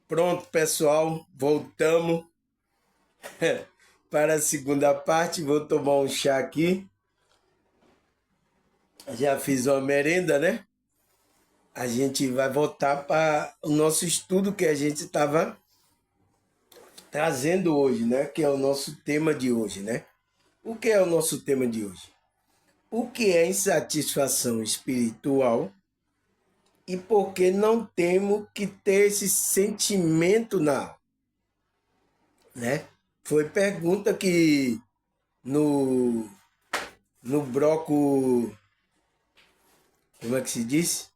Pronto, pessoal, voltamos para a segunda parte. Vou tomar um chá aqui. Já fiz uma merenda, né? A gente vai voltar para o nosso estudo que a gente estava trazendo hoje, né? Que é o nosso tema de hoje, né? O que é o nosso tema de hoje? O que é insatisfação espiritual e por que não temos que ter esse sentimento na alma, né? Foi pergunta que no no bloco, como é que se diz?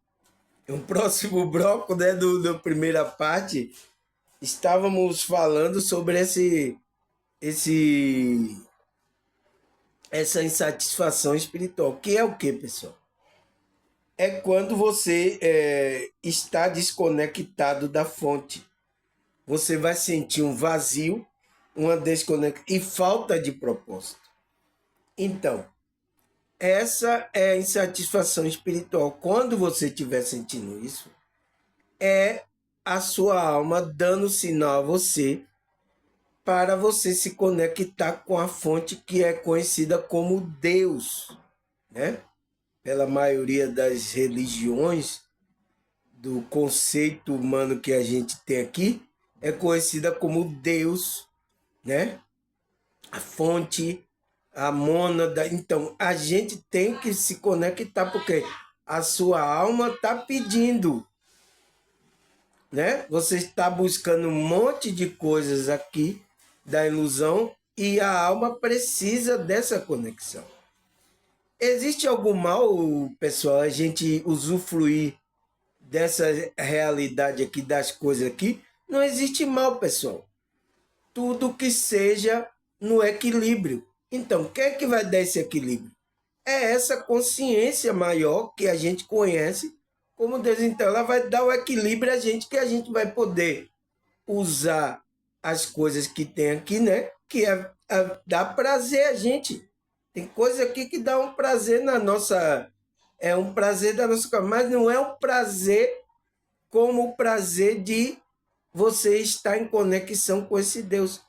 Um próximo bloco, né, da primeira parte, estávamos falando sobre esse, essa insatisfação espiritual. Que é o que, pessoal? É quando você está desconectado da fonte. Você vai sentir um vazio, uma desconexão e falta de propósito. Então, essa é a insatisfação espiritual. Quando você estiver sentindo isso, é a sua alma dando sinal a você para você se conectar com a fonte que é conhecida como Deus, né? Pela maioria das religiões, do conceito humano que a gente tem aqui, é conhecida como Deus, né? A fonte, a mônada. Então, a gente tem que se conectar porque a sua alma está pedindo, né? Você está buscando um monte de coisas aqui da ilusão e a alma precisa dessa conexão. Existe algum mal, pessoal, a gente usufruir dessa realidade aqui, das coisas aqui? Não existe mal, pessoal. Tudo que seja no equilíbrio. Então, o que é que vai dar esse equilíbrio? É essa consciência maior que a gente conhece como Deus. Então, ela vai dar o equilíbrio a gente, que a gente vai poder usar as coisas que tem aqui, né? Que dá prazer a gente. Tem coisa aqui que dá um prazer na nossa. É um prazer da nossa. Mas não é um prazer como o prazer de você estar em conexão com esse Deus.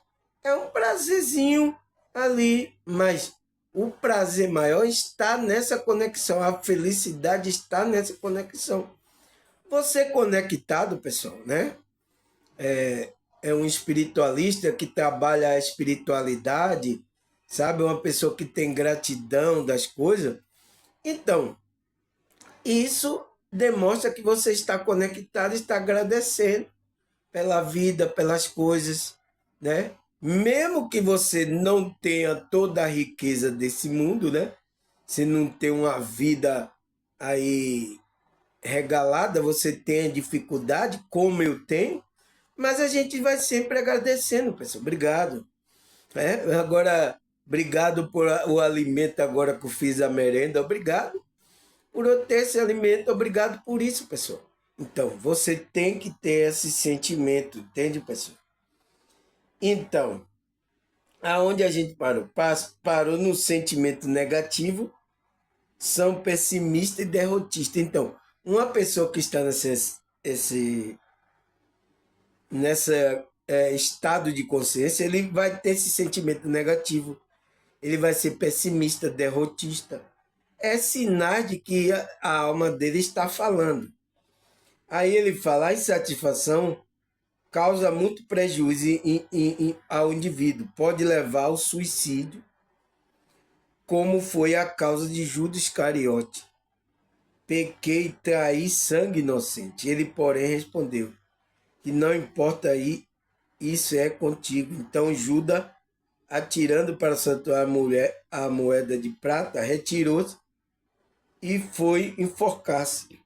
É um prazerzinho ali, mas o prazer maior está nessa conexão, a felicidade está nessa conexão. Você conectado, pessoal, né? É um espiritualista que trabalha a espiritualidade, sabe? Uma pessoa que tem gratidão das coisas. Então, isso demonstra que você está conectado, está agradecendo pela vida, pelas coisas, né? Mesmo que você não tenha toda a riqueza desse mundo, né? Você não tem uma vida aí regalada, você tem dificuldade, como eu tenho, mas a gente vai sempre agradecendo, pessoal. Obrigado. Agora, obrigado por o alimento agora que eu fiz a merenda. Obrigado por eu ter esse alimento. Obrigado por isso, pessoal. Então, você tem que ter esse sentimento, entende, pessoal? Então, aonde a gente parou? Parou no sentimento negativo, são pessimista e derrotista. Então, uma pessoa que está nessa estado de consciência, ele vai ter esse sentimento negativo, ele vai ser pessimista, derrotista. É sinal de que a alma dele está falando. Aí ele fala, a insatisfação causa muito prejuízo ao indivíduo, pode levar ao suicídio, como foi a causa de Judas Iscariote. Pequei e traí sangue inocente. Ele, porém, respondeu que não importa aí, isso é contigo. Então Judas, atirando para santuário a moeda de prata, retirou-se e foi enforcar-se.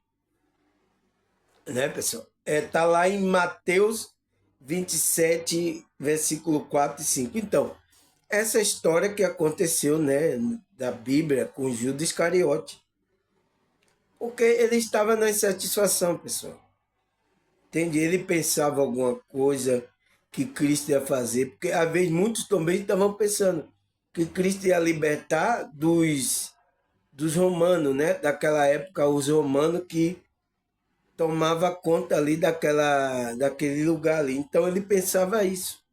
Né, pessoal? Tá lá em Mateus 27, versículo 4 e 5. Então, essa história que aconteceu, né, da Bíblia com Judas Iscariote. Porque ele estava na insatisfação, pessoal. Entende? Ele pensava alguma coisa que Cristo ia fazer, porque às vezes muitos também estavam pensando que Cristo ia libertar dos romanos, né? Daquela época, os romanos que tomava conta ali daquele lugar ali. Então ele pensava isso.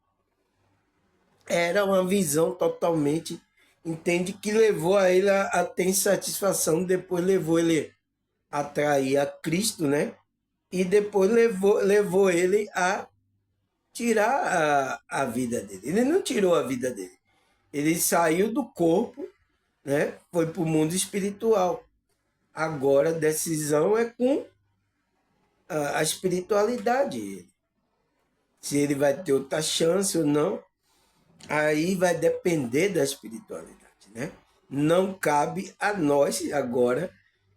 Era uma visão totalmente, entende, que levou a ele a ter insatisfação, depois levou ele a trair a Cristo, né? E depois levou ele a tirar a vida dele. Ele não tirou a vida dele. Ele saiu do corpo, né? Foi para o mundo espiritual. Agora a decisão é com a espiritualidade. Se ele vai ter outra chance ou não, aí vai depender da espiritualidade, né? Não cabe a nós agora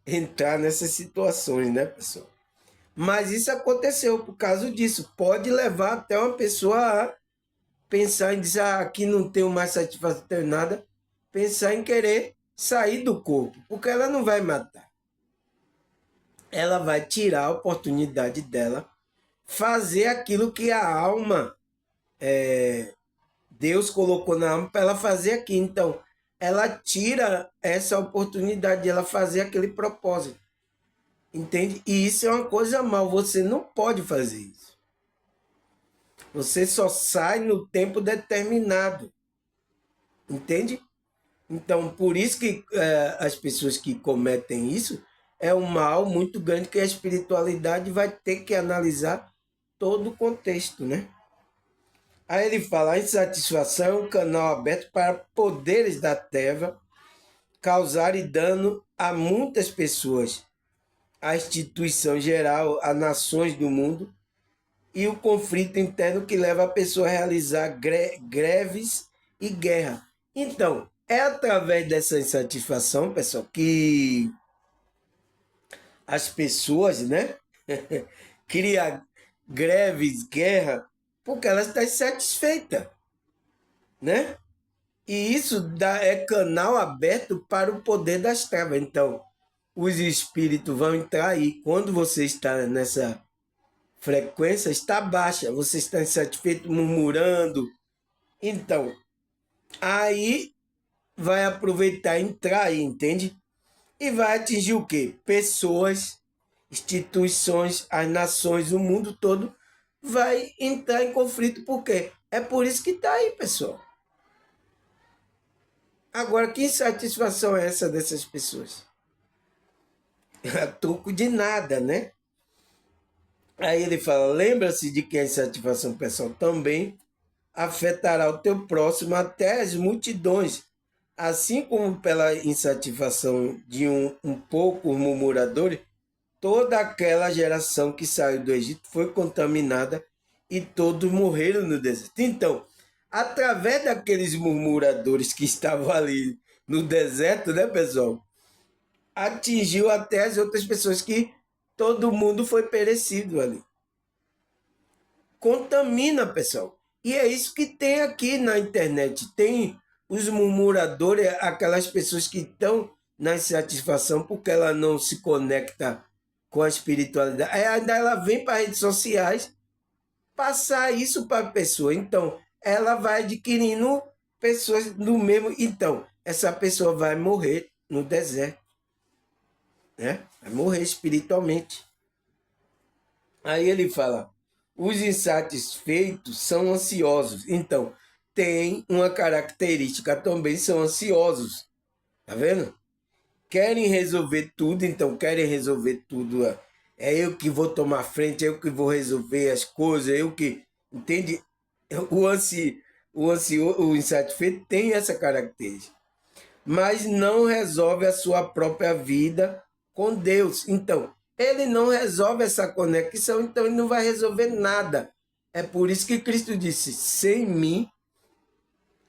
entrar nessas situações, né, pessoal? Mas isso aconteceu por causa disso. Pode levar até uma pessoa a pensar em dizer, aqui não tenho mais satisfação, não tenho nada. Pensar em querer sair do corpo, porque ela não vai matar. Ela vai tirar a oportunidade dela fazer aquilo que a alma, Deus colocou na alma para ela fazer aqui. Então, ela tira essa oportunidade de ela fazer aquele propósito. Entende? E isso é uma coisa mal. Você não pode fazer isso. Você só sai no tempo determinado. Entende? Então, por isso que as pessoas que cometem isso é um mal muito grande que a espiritualidade vai ter que analisar todo o contexto, né? Aí ele fala, a insatisfação é um canal aberto para poderes da treva causarem dano a muitas pessoas, à instituição geral, a nações do mundo, e o conflito interno que leva a pessoa a realizar greves e guerra. Então, é através dessa insatisfação, pessoal, que as pessoas, né, criam greves, guerra, porque elas estão insatisfeitas, né? E isso é canal aberto para o poder das trevas. Então, os espíritos vão entrar aí. Quando você está nessa frequência, está baixa, você está insatisfeito, murmurando. Então, aí vai aproveitar e entrar aí, entende? E vai atingir o quê? Pessoas, instituições, as nações, o mundo todo vai entrar em conflito. Por quê? É por isso que está aí, pessoal. Agora, que insatisfação é essa dessas pessoas? A troco de nada, né? Aí ele fala, lembra-se de que a insatisfação pessoal também afetará o teu próximo até as multidões, assim como pela insatisfação de um pouco murmuradores, toda aquela geração que saiu do Egito foi contaminada e todos morreram no deserto. Então, através daqueles murmuradores que estavam ali no deserto, né, pessoal? Atingiu até as outras pessoas que todo mundo foi perecido ali. Contamina, pessoal. E é isso que tem aqui na internet. Tem os murmuradores, aquelas pessoas que estão na insatisfação porque ela não se conecta com a espiritualidade. Aí ainda ela vem para as redes sociais passar isso para a pessoa. Então, ela vai adquirindo pessoas do mesmo. Então, essa pessoa vai morrer no deserto, né? Vai morrer espiritualmente. Aí ele fala, os insatisfeitos são ansiosos. Então, tem uma característica também, são ansiosos. Tá vendo? Querem resolver tudo, então querem resolver tudo. É eu que vou tomar frente, é eu que vou resolver as coisas, é eu que. Entende? O insatisfeito tem essa característica. Mas não resolve a sua própria vida com Deus. Então, ele não resolve essa conexão, então ele não vai resolver nada. É por isso que Cristo disse: sem mim,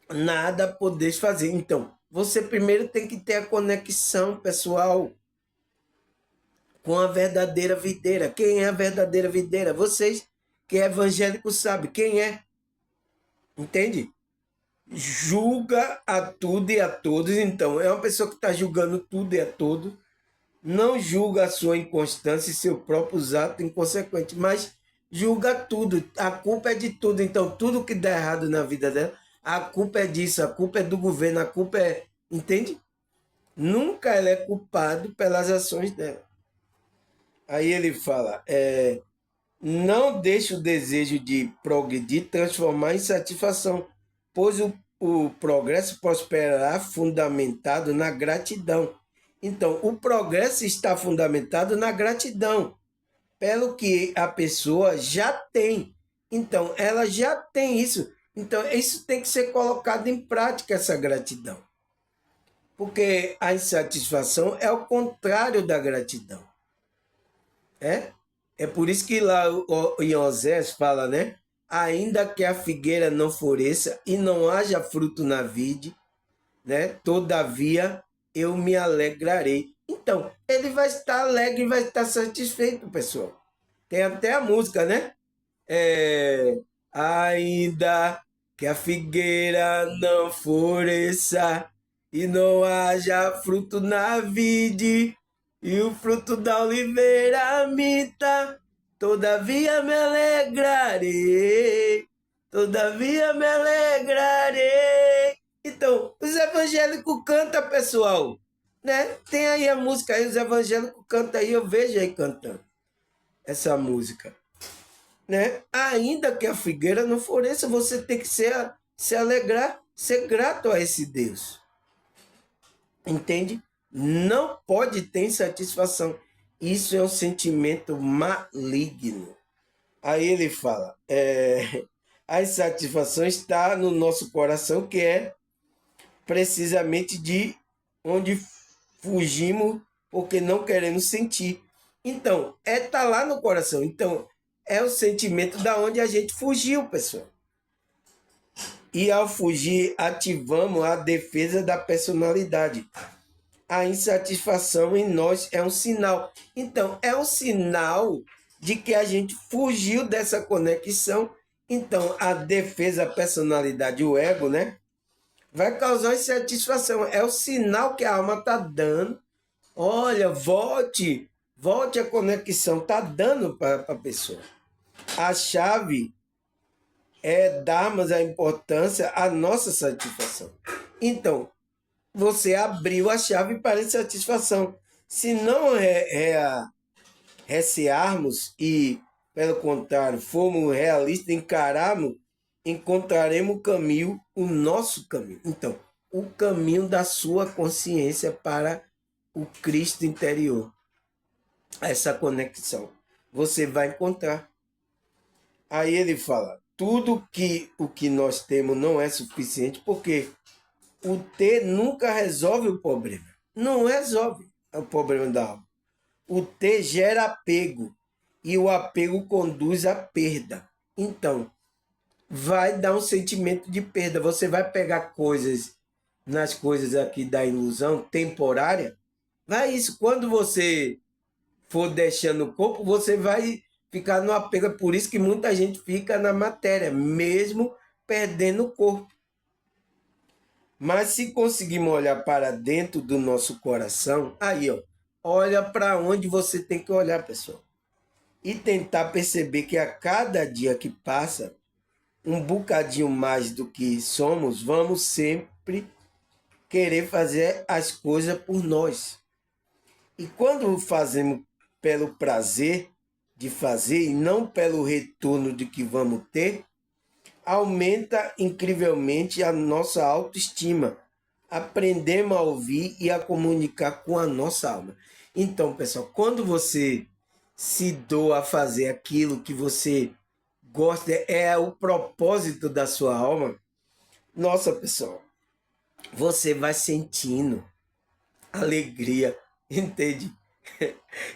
nada podeis fazer. Então, você primeiro tem que ter a conexão pessoal com a verdadeira videira. Quem é a verdadeira videira? Vocês que é evangélico sabem quem é. Entende? Julga a tudo e a todos. Então, é uma pessoa que está julgando tudo e a todos. Não julga a sua inconstância e seu próprio ato inconsequente, mas julga tudo. A culpa é de tudo. Então, tudo que dá errado na vida dela, a culpa é disso, a culpa é do governo, a culpa é. Entende? Nunca ela é culpado pelas ações dela. Aí ele fala, não deixe o desejo de progredir transformar em satisfação, pois o progresso prosperará fundamentado na gratidão. Então, o progresso está fundamentado na gratidão, pelo que a pessoa já tem. Então, ela já tem isso. Então, isso tem que ser colocado em prática, essa gratidão. Porque a insatisfação é o contrário da gratidão. É? É por isso que lá em Osés fala, né? Ainda que a figueira não floresça e não haja fruto na vide, né? Todavia eu me alegrarei. Então, ele vai estar alegre e vai estar satisfeito, pessoal. Tem até a música, né? Ainda que a figueira não floresça e não haja fruto na vide, e o fruto da oliveira minta, todavia me alegrarei, todavia me alegrarei. Então, os evangélicos cantam, pessoal, né? Tem aí a música aí, os evangélicos cantam aí, eu vejo aí cantando essa música, né? Ainda que a figueira não floresça, você tem que se alegrar, ser grato a esse Deus. Entende? Não pode ter insatisfação. Isso é um sentimento maligno. Aí ele fala, a insatisfação está no nosso coração, que é precisamente de onde fugimos porque não queremos sentir. Então, tá lá no coração. Então, é o sentimento da onde a gente fugiu, pessoal. E ao fugir, ativamos a defesa da personalidade. A insatisfação em nós é um sinal. Então, é um sinal de que a gente fugiu dessa conexão. Então, a defesa da personalidade, o ego, né? Vai causar insatisfação. É o sinal que a alma está dando. Olha, volte a conexão. Está dando para a pessoa. A chave é darmos a importância à nossa satisfação. Então, você abriu a chave para a satisfação. Se não recearmos e, pelo contrário, formos realistas, encontraremos o caminho, o nosso caminho. Então, o caminho da sua consciência para o Cristo interior. Essa conexão. Você vai encontrar. Aí ele fala, tudo que o que nós temos não é suficiente, porque o ter nunca resolve o problema. Não resolve o problema da alma. O ter gera apego e o apego conduz à perda. Então, vai dar um sentimento de perda. Você vai pegar coisas nas coisas aqui da ilusão temporária. Vai isso. Quando você for deixando o corpo, você vai ficar no apego. É por isso que muita gente fica na matéria, mesmo perdendo o corpo. Mas se conseguirmos olhar para dentro do nosso coração, aí, ó, olha para onde você tem que olhar, pessoal. E tentar perceber que a cada dia que passa, um bocadinho mais do que somos, vamos sempre querer fazer as coisas por nós. E quando fazemos pelo prazer de fazer e não pelo retorno de que vamos ter, aumenta incrivelmente a nossa autoestima. Aprendemos a ouvir e a comunicar com a nossa alma. Então, pessoal, quando você se doa a fazer aquilo que você gosta, é o propósito da sua alma, nossa, pessoal, você vai sentindo alegria, entende?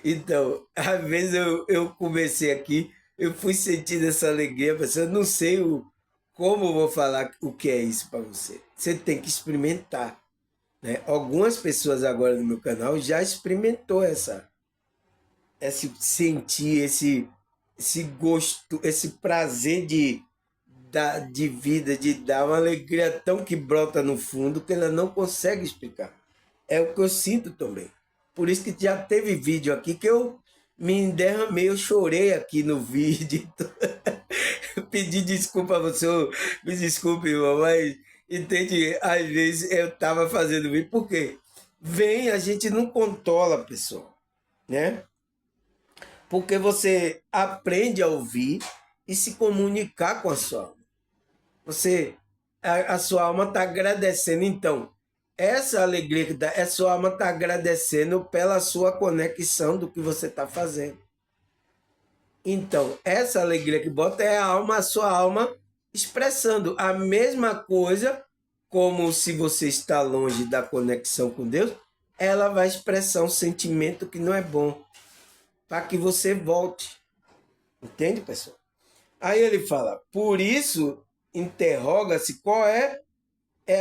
Então, às vezes eu comecei aqui, eu fui sentindo essa alegria, pessoal, eu não sei como eu vou falar o que é isso para você. Você tem que experimentar, né? Algumas pessoas agora no meu canal já experimentou esse sentir, esse gosto, esse prazer de vida, de dar uma alegria tão que brota no fundo que ela não consegue explicar. É o que eu sinto também. Por isso que já teve vídeo aqui que eu me derramei, eu chorei aqui no vídeo. Pedi desculpa a você, me desculpe, irmão, mas entende? Às vezes eu estava fazendo vídeo, por quê? Vem, a gente não controla, pessoal, né? Porque você aprende a ouvir e se comunicar com a sua alma. A sua alma está agradecendo. Então, essa alegria que dá, a sua alma está agradecendo pela sua conexão do que você está fazendo. Então, essa alegria que bota é a sua alma expressando a mesma coisa, como se você está longe da conexão com Deus, ela vai expressar um sentimento que não é bom, para que você volte. Entende, pessoal? Aí ele fala, por isso, interroga-se qual é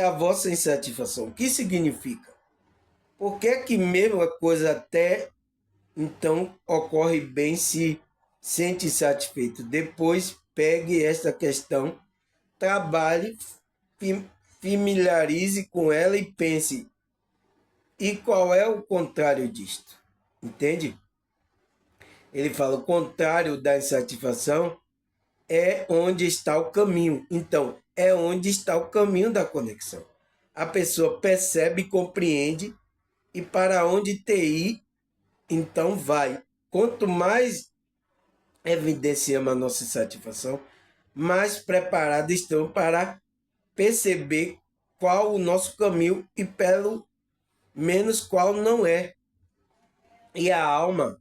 a vossa insatisfação. O que significa? Por que que mesmo a coisa até então ocorre bem se sente insatisfeito? Depois pegue esta questão, trabalhe, familiarize com ela e pense, e qual é o contrário disto? Entende? Ele fala, o contrário da insatisfação é onde está o caminho. Então, é onde está o caminho da conexão. A pessoa percebe, compreende e para onde ir, então vai. Quanto mais evidenciamos a nossa insatisfação, mais preparados estamos para perceber qual o nosso caminho e pelo menos qual não é. E a alma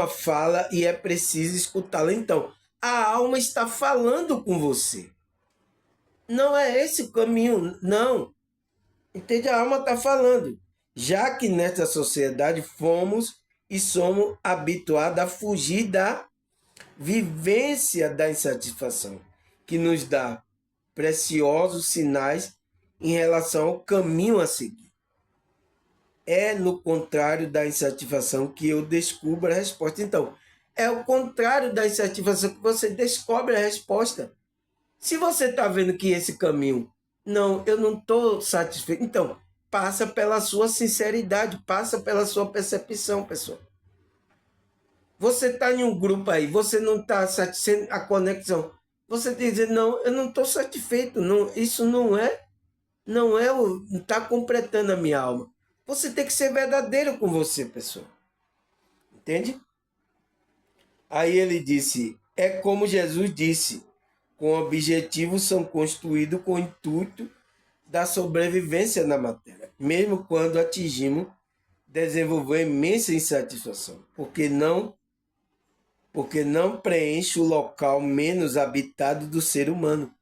fala e é preciso escutá-la. Então, a alma está falando com você. Não é esse o caminho, não. Entende? A alma está falando. Já que nesta sociedade fomos e somos habituados a fugir da vivência da insatisfação, que nos dá preciosos sinais em relação ao caminho a seguir. É no contrário da insatisfação que eu descubro a resposta. Então, é o contrário da insatisfação que você descobre a resposta. Se você está vendo que esse caminho, não, eu não estou satisfeito, então passa pela sua sinceridade, passa pela sua percepção, pessoal. Você está em um grupo aí, você não está satisfeito, a conexão. Você tem que dizer, não, eu não estou satisfeito, não, isso não está completando a minha alma. Você tem que ser verdadeiro com você, pessoal. Entende? Aí ele disse, é como Jesus disse, com objetivos são construídos com o intuito da sobrevivência na matéria, mesmo quando atingimos desenvolver imensa insatisfação, porque não preenche o local menos habitado do ser humano,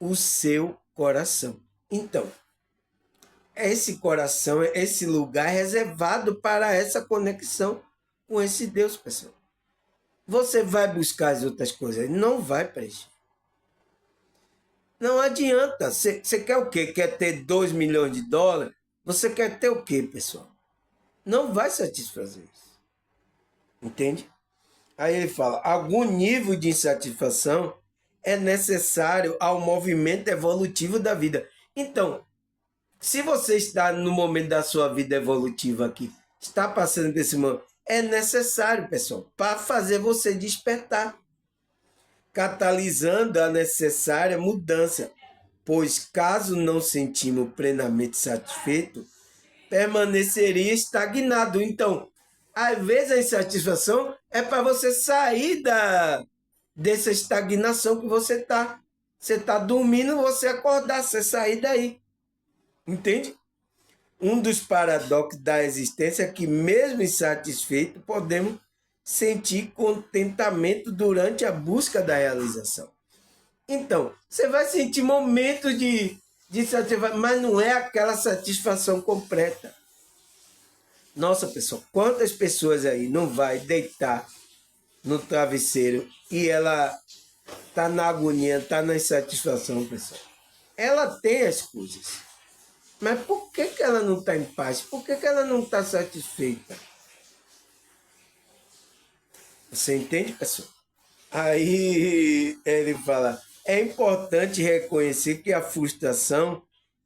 o seu coração. Então, esse coração, esse lugar é reservado para essa conexão com esse Deus, pessoal. Você vai buscar as outras coisas, não vai preencher. Não adianta. Você quer o quê? Quer ter 2 milhões de dólares? Você quer ter o quê, pessoal? Não vai satisfazer isso. Entende? Aí ele fala, algum nível de insatisfação é necessário ao movimento evolutivo da vida. Então, se você está no momento da sua vida evolutiva aqui, está passando por esse momento, é necessário, pessoal, para fazer você despertar, catalisando a necessária mudança, pois caso não sentimos plenamente satisfeito, permaneceria estagnado. Então, às vezes a insatisfação é para você sair dessa estagnação que você está. Você está dormindo, você acordar, você sair daí. Entende? Um dos paradoxos da existência é que, mesmo insatisfeito, podemos sentir contentamento durante a busca da realização. Então, você vai sentir momentos de satisfação, mas não é aquela satisfação completa. Nossa, pessoal, quantas pessoas aí não vai deitar no travesseiro e ela tá na agonia, tá na insatisfação, pessoal? Ela tem as coisas, mas por que ela não está em paz? Por que ela não está satisfeita? Você entende, pessoal? Aí ele fala, é importante reconhecer que a frustração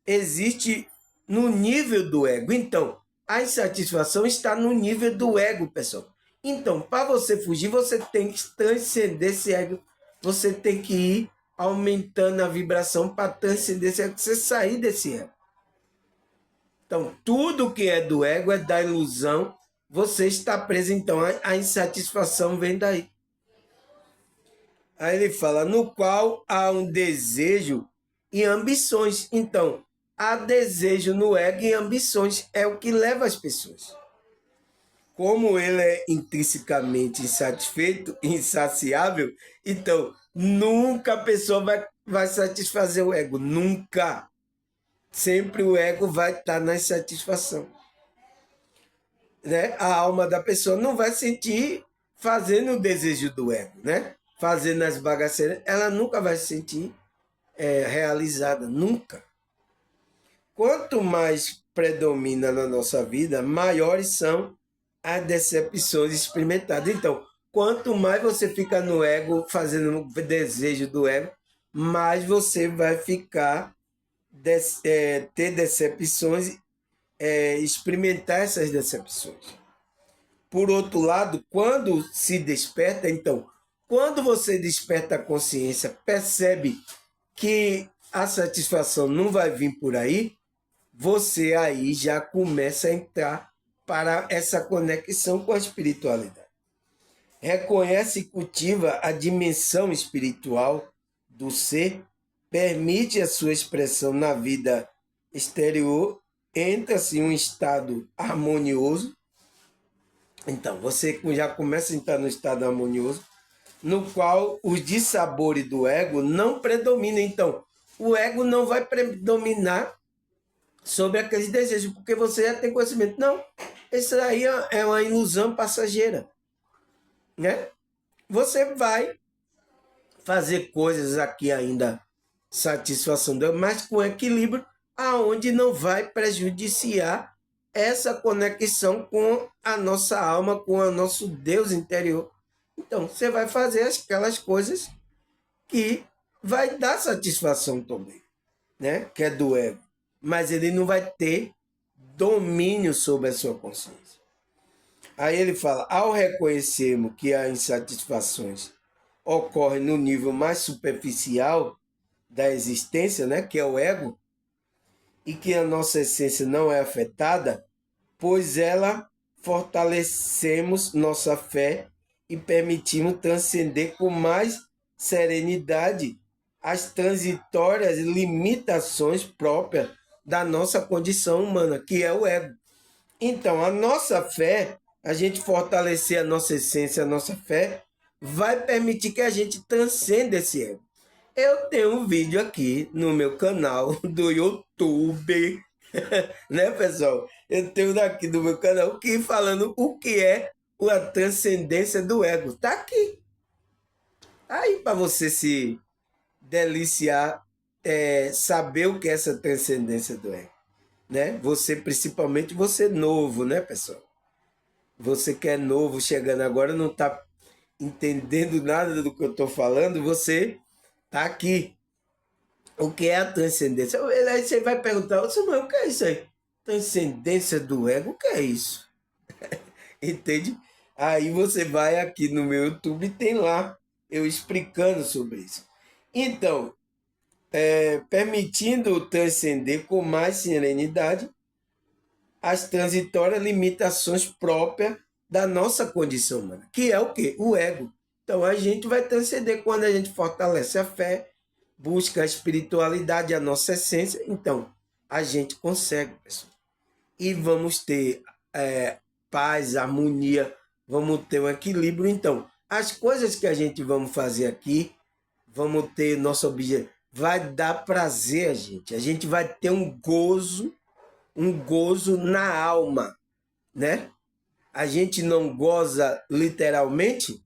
existe no nível do ego. Então, a insatisfação está no nível do ego, pessoal. Então, para você fugir, você tem que transcender esse ego. Você tem que ir aumentando a vibração para transcender esse ego, você sair desse ego. Então, tudo que é do ego é da ilusão você está preso, então a insatisfação vem daí. Aí ele fala, no qual há um desejo e ambições. Então, há desejo no ego e ambições é o que leva as pessoas. Como ele é intrinsecamente insatisfeito, insaciável, então nunca a pessoa vai satisfazer o ego. Nunca. Sempre o ego vai estar na insatisfação. Né? A alma da pessoa não vai sentir fazendo o desejo do ego, né? Fazendo as bagaceiras, ela nunca vai se sentir realizada, nunca. Quanto mais predomina na nossa vida, maiores são as decepções experimentadas. Então, quanto mais você fica no ego, fazendo o desejo do ego, mais você vai ficar, ter decepções, experimentar essas decepções. Por outro lado, quando se desperta, então, quando você desperta a consciência, percebe que a satisfação não vai vir por aí, você aí já começa a entrar para essa conexão com a espiritualidade. Reconhece e cultiva a dimensão espiritual do ser, permite a sua expressão na vida exterior, entra-se em um estado harmonioso. Então, você já começa a entrar no estado harmonioso, no qual os dissabores do ego não predominam. Então, o ego não vai predominar sobre aqueles desejos, porque você já tem conhecimento. Não, isso aí é uma ilusão passageira. Né? Você vai fazer coisas aqui ainda, satisfação, mas com equilíbrio, aonde não vai prejudiciar essa conexão com a nossa alma, com o nosso Deus interior. Então, você vai fazer aquelas coisas que vai dar satisfação também, né? Que é do ego. Mas ele não vai ter domínio sobre a sua consciência. Aí ele fala, ao reconhecermos que as insatisfações ocorrem no nível mais superficial da existência, né, que é o ego, e que a nossa essência não é afetada, pois ela fortalecemos nossa fé e permitimos transcender com mais serenidade as transitórias limitações próprias da nossa condição humana, que é o ego. Então, a nossa fé, a gente fortalecer a nossa essência, a nossa fé, vai permitir que a gente transcenda esse ego. Eu tenho um vídeo aqui no meu canal do YouTube, né, pessoal? Eu tenho daqui do meu canal que falando o que é a transcendência do ego. Tá aqui. Aí para você se deliciar, saber o que é essa transcendência do ego, né? Você, principalmente você novo, né, pessoal? Você que é novo, chegando agora, não está entendendo nada do que eu estou falando, você está aqui. O que é a transcendência? Aí você vai perguntar, mas o que é isso aí? Transcendência do ego, o que é isso? Entende? Aí você vai aqui no meu YouTube e tem lá eu explicando sobre isso. Então, permitindo transcender com mais serenidade as transitórias limitações próprias da nossa condição humana, que é o quê? O ego. Então a gente vai transcender quando a gente fortalece a fé, busca a espiritualidade, a nossa essência, então a gente consegue, pessoal. E vamos ter paz, harmonia, vamos ter um equilíbrio. Então, as coisas que a gente vamos fazer aqui, vamos ter nosso objetivo, vai dar prazer a gente vai ter um gozo na alma, né? A gente não goza literalmente,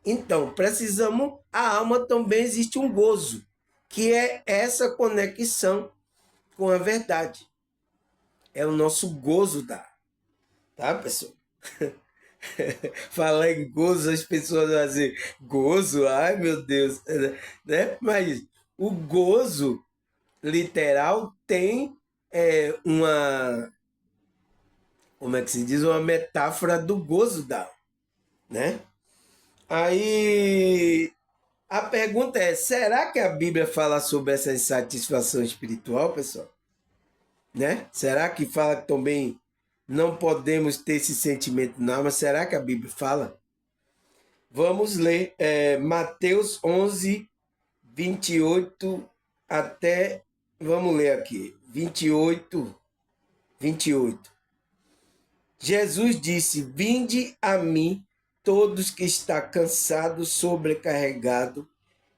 então precisamos, a alma também existe um gozo, que é essa conexão com a verdade. É o nosso gozo tá, pessoal? Falar em gozo, as pessoas vão dizer, gozo? Ai, meu Deus, né? Mas o gozo literal tem uma, como é que se diz, uma metáfora do gozo da alma, né? Aí a pergunta é, será que a Bíblia fala sobre essa insatisfação espiritual, pessoal? Né? Será que fala também não podemos ter esse sentimento na alma. Será que a Bíblia fala? Vamos ler Mateus 11, 28 até... Vamos ler aqui. 28. Jesus disse: Vinde a mim, todos que estão cansados, sobrecarregados,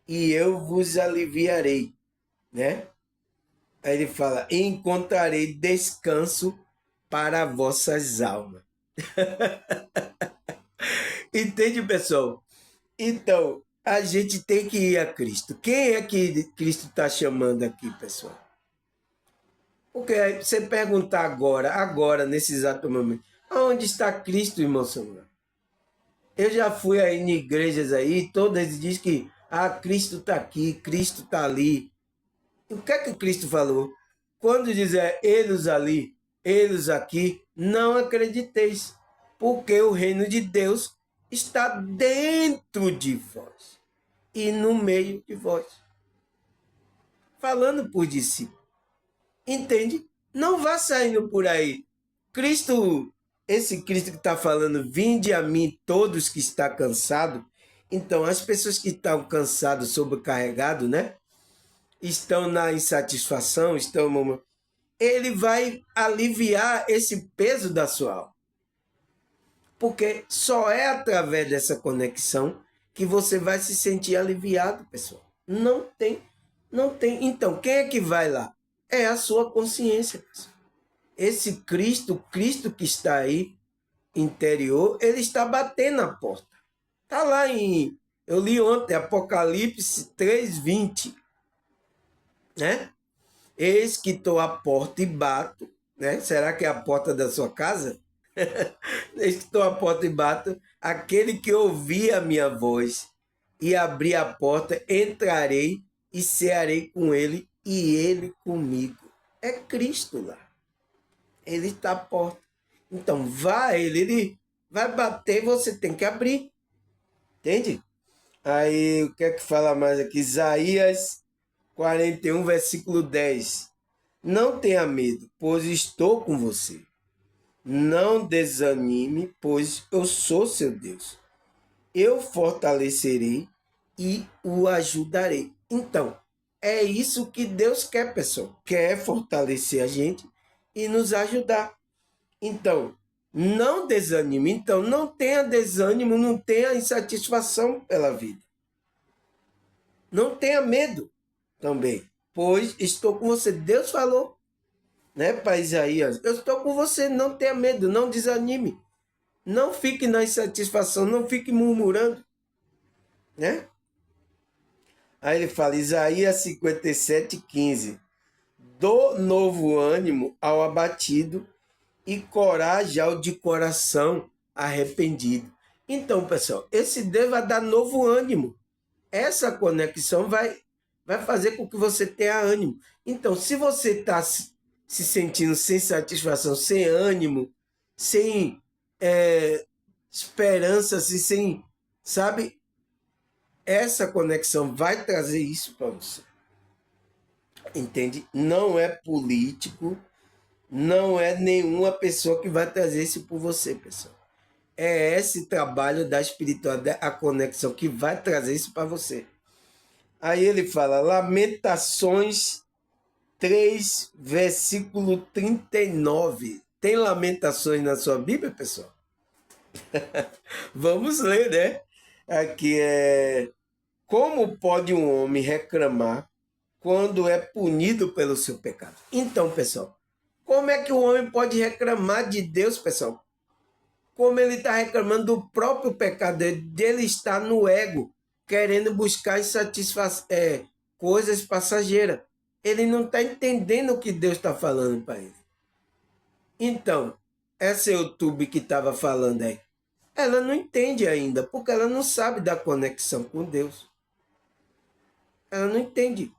e eu vos aliviarei, né? Aí ele fala: encontrarei descanso para vossas almas. Entende, pessoal? Então, a gente tem que ir a Cristo. Quem é que Cristo está chamando aqui, pessoal? Porque você perguntar agora, nesse exato momento, onde está Cristo, irmão Samuel? Eu já fui aí em igrejas aí, todas dizem que Cristo está aqui, Cristo está ali. O que é que Cristo falou? Quando dizer eles ali, eles aqui, não acrediteis, porque o reino de Deus está dentro de vós e no meio de vós. Falando por discípulo. Entende? Não vá saindo por aí. Cristo, esse Cristo que está falando, vinde a mim todos que estão cansados. Então, as pessoas que estão cansadas, sobrecarregadas, né? Estão na insatisfação, ele vai aliviar esse peso da sua alma. Porque só é através dessa conexão que você vai se sentir aliviado, pessoal. Não tem. Então, quem é que vai lá? É a sua consciência, pessoal. Esse Cristo que está aí, interior, ele está batendo na porta. Está lá eu li ontem, Apocalipse 3:20, né? Eis que estou à porta e bato, né? Será que é a porta da sua casa? Eis que estou à porta e bato. Aquele que ouvir a minha voz e abrir a porta, entrarei e cearei com ele e ele comigo. É Cristo lá. Ele está à porta. Então, ele vai bater, você tem que abrir. Entende? Aí, o que é que fala mais aqui? Isaías 41, versículo 10. Não tenha medo, pois estou com você. Não desanime, pois eu sou seu Deus. Eu fortalecerei e o ajudarei. Então, é isso que Deus quer, pessoal. Quer fortalecer a gente e nos ajudar. Então, não desanime. Então, não tenha desânimo, não tenha insatisfação pela vida. Não tenha medo também, pois estou com você. Deus falou, né, para Isaías, eu estou com você, não tenha medo, não desanime. Não fique na insatisfação, não fique murmurando, né? Aí ele fala, Isaías 57:15. Dou novo ânimo ao abatido e coragem ao de coração arrependido. Então, pessoal, esse Deus vai dar novo ânimo. Essa conexão vai fazer com que você tenha ânimo. Então, se você está se sentindo sem satisfação, sem ânimo, sem esperança, assim, sem, sabe? Essa conexão vai trazer isso para você. Entende? Não é político, não é nenhuma pessoa que vai trazer isso por você, pessoal. É esse trabalho da espiritualidade, a conexão que vai trazer isso para você. Aí ele fala, Lamentações 3, versículo 39. Tem Lamentações na sua Bíblia, pessoal? Vamos ler, né? Aqui é... Como pode um homem reclamar quando é punido pelo seu pecado? Então, pessoal, como é que o homem pode reclamar de Deus, pessoal? Como ele está reclamando do próprio pecado dele estar no ego, querendo buscar coisas passageiras. Ele não está entendendo o que Deus está falando para ele. Então, essa YouTube que estava falando aí, ela não entende ainda, porque ela não sabe da conexão com Deus. Ela não entende.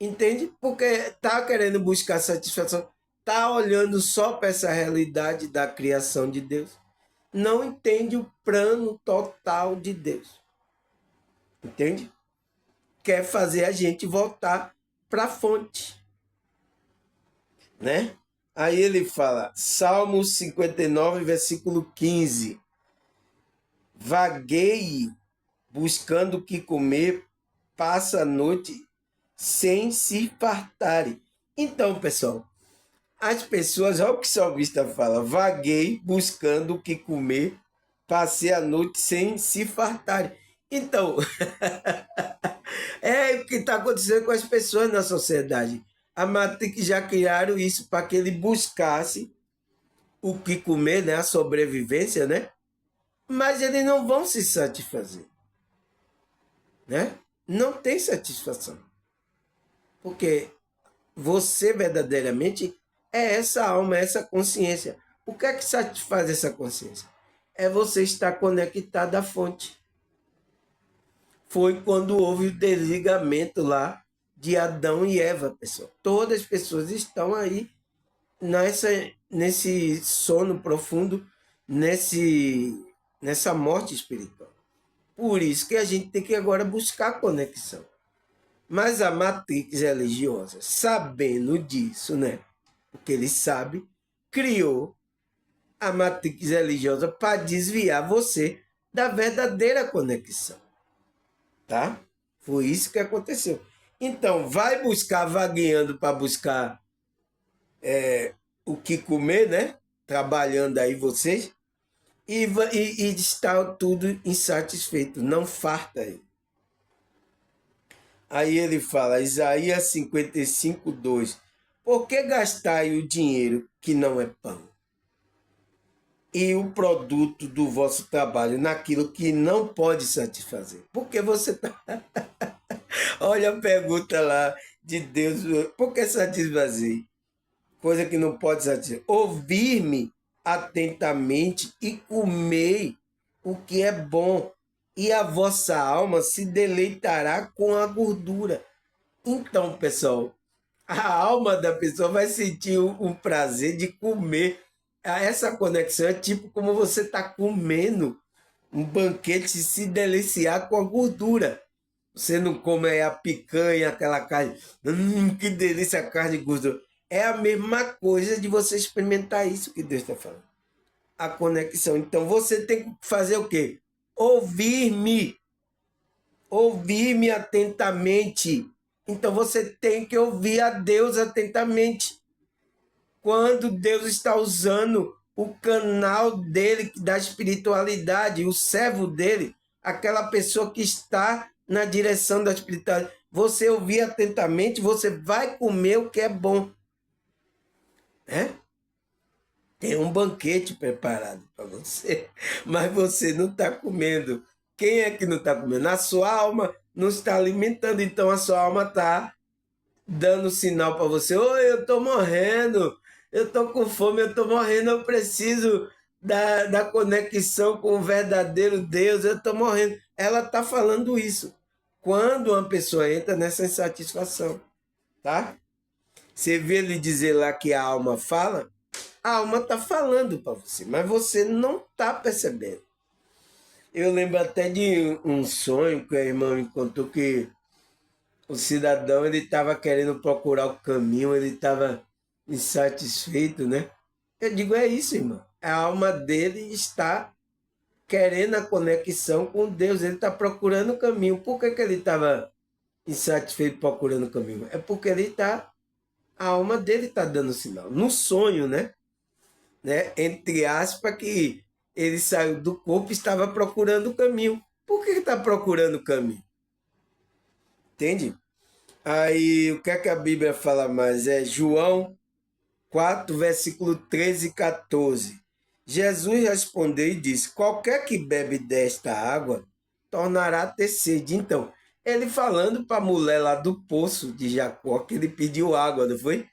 Entende? Porque está querendo buscar satisfação, está olhando só para essa realidade da criação de Deus. Não entende o plano total de Deus. Entende? Quer fazer a gente voltar para a fonte, né? Aí ele fala, Salmo 59, versículo 15. Vagueie buscando o que comer, passa a noite sem se fartarem. Então, pessoal, as pessoas, olha o que o salmista fala, vaguei buscando o que comer, passei a noite sem se fartarem. Então, é o que está acontecendo com as pessoas na sociedade. A Matrix já criaram isso para que ele buscasse o que comer, né? A sobrevivência, né? Mas eles não vão se satisfazer, né? Não tem satisfação. Porque você verdadeiramente é essa alma, é essa consciência. O que é que satisfaz essa consciência? É você estar conectado à fonte. Foi quando houve o desligamento lá de Adão e Eva, pessoal. Todas as pessoas estão aí nesse sono profundo, nessa morte espiritual. Por isso que a gente tem que agora buscar conexão. Mas a matrix religiosa, sabendo disso, né? Porque ele sabe, criou a matrix religiosa para desviar você da verdadeira conexão, tá? Foi isso que aconteceu. Então, vai buscar vagueando para buscar o que comer, né? Trabalhando aí vocês, e está tudo insatisfeito, não farta aí. Aí ele fala, Isaías 55, 2. Por que gastai o dinheiro que não é pão? E o produto do vosso trabalho naquilo que não pode satisfazer? Porque você está... Olha a pergunta lá de Deus. Por que satisfazer? Coisa que não pode satisfazer. Ouvir-me atentamente e comei o que é bom, e a vossa alma se deleitará com a gordura. Então, pessoal, a alma da pessoa vai sentir o prazer de comer. Essa conexão é tipo como você está comendo um banquete e se deliciar com a gordura. Você não come aí a picanha, aquela carne. Que delícia a carne de gordura. É a mesma coisa de você experimentar isso que Deus está falando. A conexão. Então você tem que fazer o quê? Ouvir-me. Ouvir-me atentamente. Então você tem que ouvir a Deus atentamente. Quando Deus está usando o canal dele, da espiritualidade, o servo dele, aquela pessoa que está na direção da espiritualidade, você ouvir atentamente, você vai comer o que é bom. Né? Tem um banquete preparado para você, mas você não está comendo. Quem é que não está comendo? A sua alma não está alimentando, então a sua alma está dando sinal para você: oi, eu estou morrendo, eu estou com fome, eu estou morrendo, eu preciso da conexão com o verdadeiro Deus, eu estou morrendo. Ela está falando isso quando uma pessoa entra nessa insatisfação, tá? Você vê ele dizer lá que a alma fala, a alma está falando para você, mas você não está percebendo. Eu lembro até de um sonho que a irmã me contou, que o cidadão ele estava querendo procurar o caminho, ele estava insatisfeito, né? Eu digo, é isso, irmão. A alma dele está querendo a conexão com Deus, ele está procurando o caminho. Por que ele estava insatisfeito procurando o caminho? É porque a alma dele está dando sinal. No sonho, né? Entre aspas, que ele saiu do corpo e estava procurando o caminho. Por que está procurando o caminho? Entende? Aí, o que é que a Bíblia fala mais? É João 4, versículo 13 e 14. Jesus respondeu e disse: qualquer que bebe desta água tornará a ter sede. Então, ele falando para a mulher lá do poço de Jacó, que ele pediu água, não foi?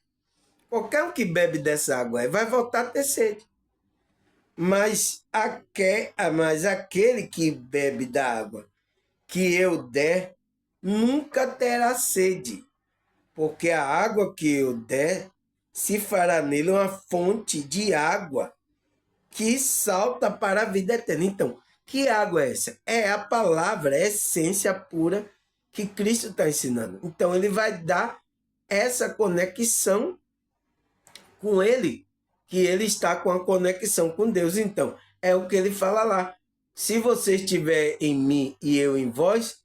Qualquer um que bebe dessa água aí vai voltar a ter sede. Mas aquele que bebe da água que eu der, nunca terá sede, porque a água que eu der se fará nele uma fonte de água que salta para a vida eterna. Então, que água é essa? É a palavra, é a essência pura que Cristo está ensinando. Então, ele vai dar essa conexão com ele, que ele está com a conexão com Deus. Então, é o que ele fala lá. Se você estiver em mim e eu em vós,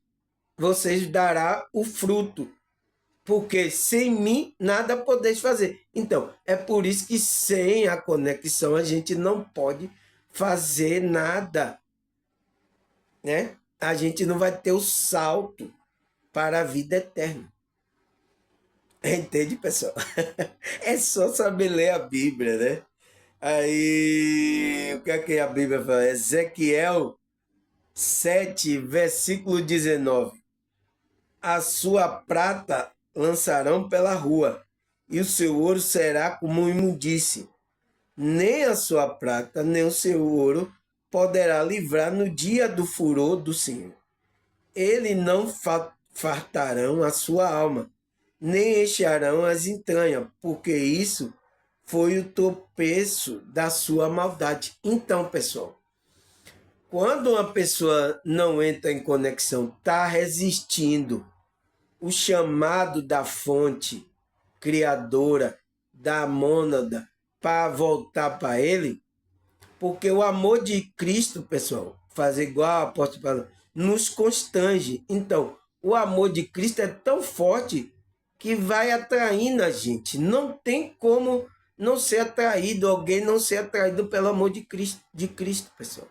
vocês dará o fruto. Porque sem mim nada podeis fazer. Então, é por isso que sem a conexão a gente não pode fazer nada, né? A gente não vai ter o salto para a vida eterna. Entende, pessoal? É só saber ler a Bíblia, né? Aí, o que é que a Bíblia fala? Ezequiel 7, versículo 19. A sua prata lançarão pela rua, e o seu ouro será como imundície. Nem a sua prata, nem o seu ouro poderá livrar no dia do furor do Senhor. Ele não fartarão a sua alma, nem encherão as entranhas, porque isso foi o tropeço da sua maldade. Então, pessoal, quando uma pessoa não entra em conexão, está resistindo o chamado da fonte criadora, da mônada, para voltar para ele, porque o amor de Cristo, pessoal, fazer igual o apóstolo Paulo, nos constrange. Então, o amor de Cristo é tão forte que vai atraindo a gente. Não tem como não ser atraído, alguém não ser atraído pelo amor de Cristo, pessoal.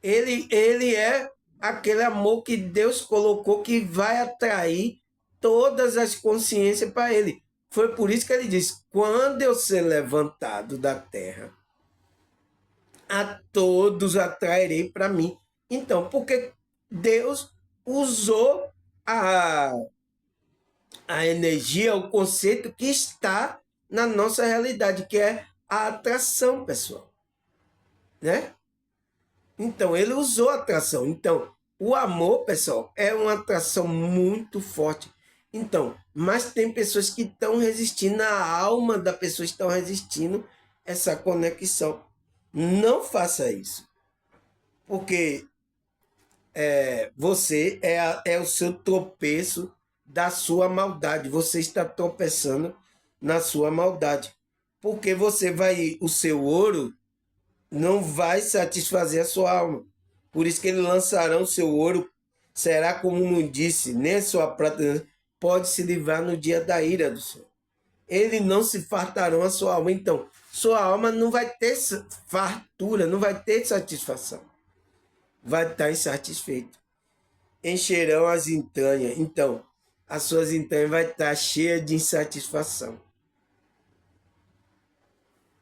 Ele é aquele amor que Deus colocou que vai atrair todas as consciências para ele. Foi por isso que ele diz: quando eu ser levantado da terra, a todos atrairei para mim. Então, porque Deus usou a energia, o conceito que está na nossa realidade, que é a atração, pessoal. Né? Então, ele usou a atração. Então, o amor, pessoal, é uma atração muito forte. Então, mas tem pessoas que estão resistindo, a alma da pessoa está resistindo essa conexão. Não faça isso. Porque você é o seu tropeço da sua maldade. Você está tropeçando na sua maldade. Porque você vai, o seu ouro não vai satisfazer a sua alma. Por isso que eles lançarão seu ouro, será como imundície, nem a sua prata pode se livrar no dia da ira do Senhor. Eles não se fartarão a sua alma. Então, sua alma não vai ter fartura, não vai ter satisfação. Vai estar insatisfeito. Encherão as entranhas. Então, as suas entranhas vai estar cheias de insatisfação.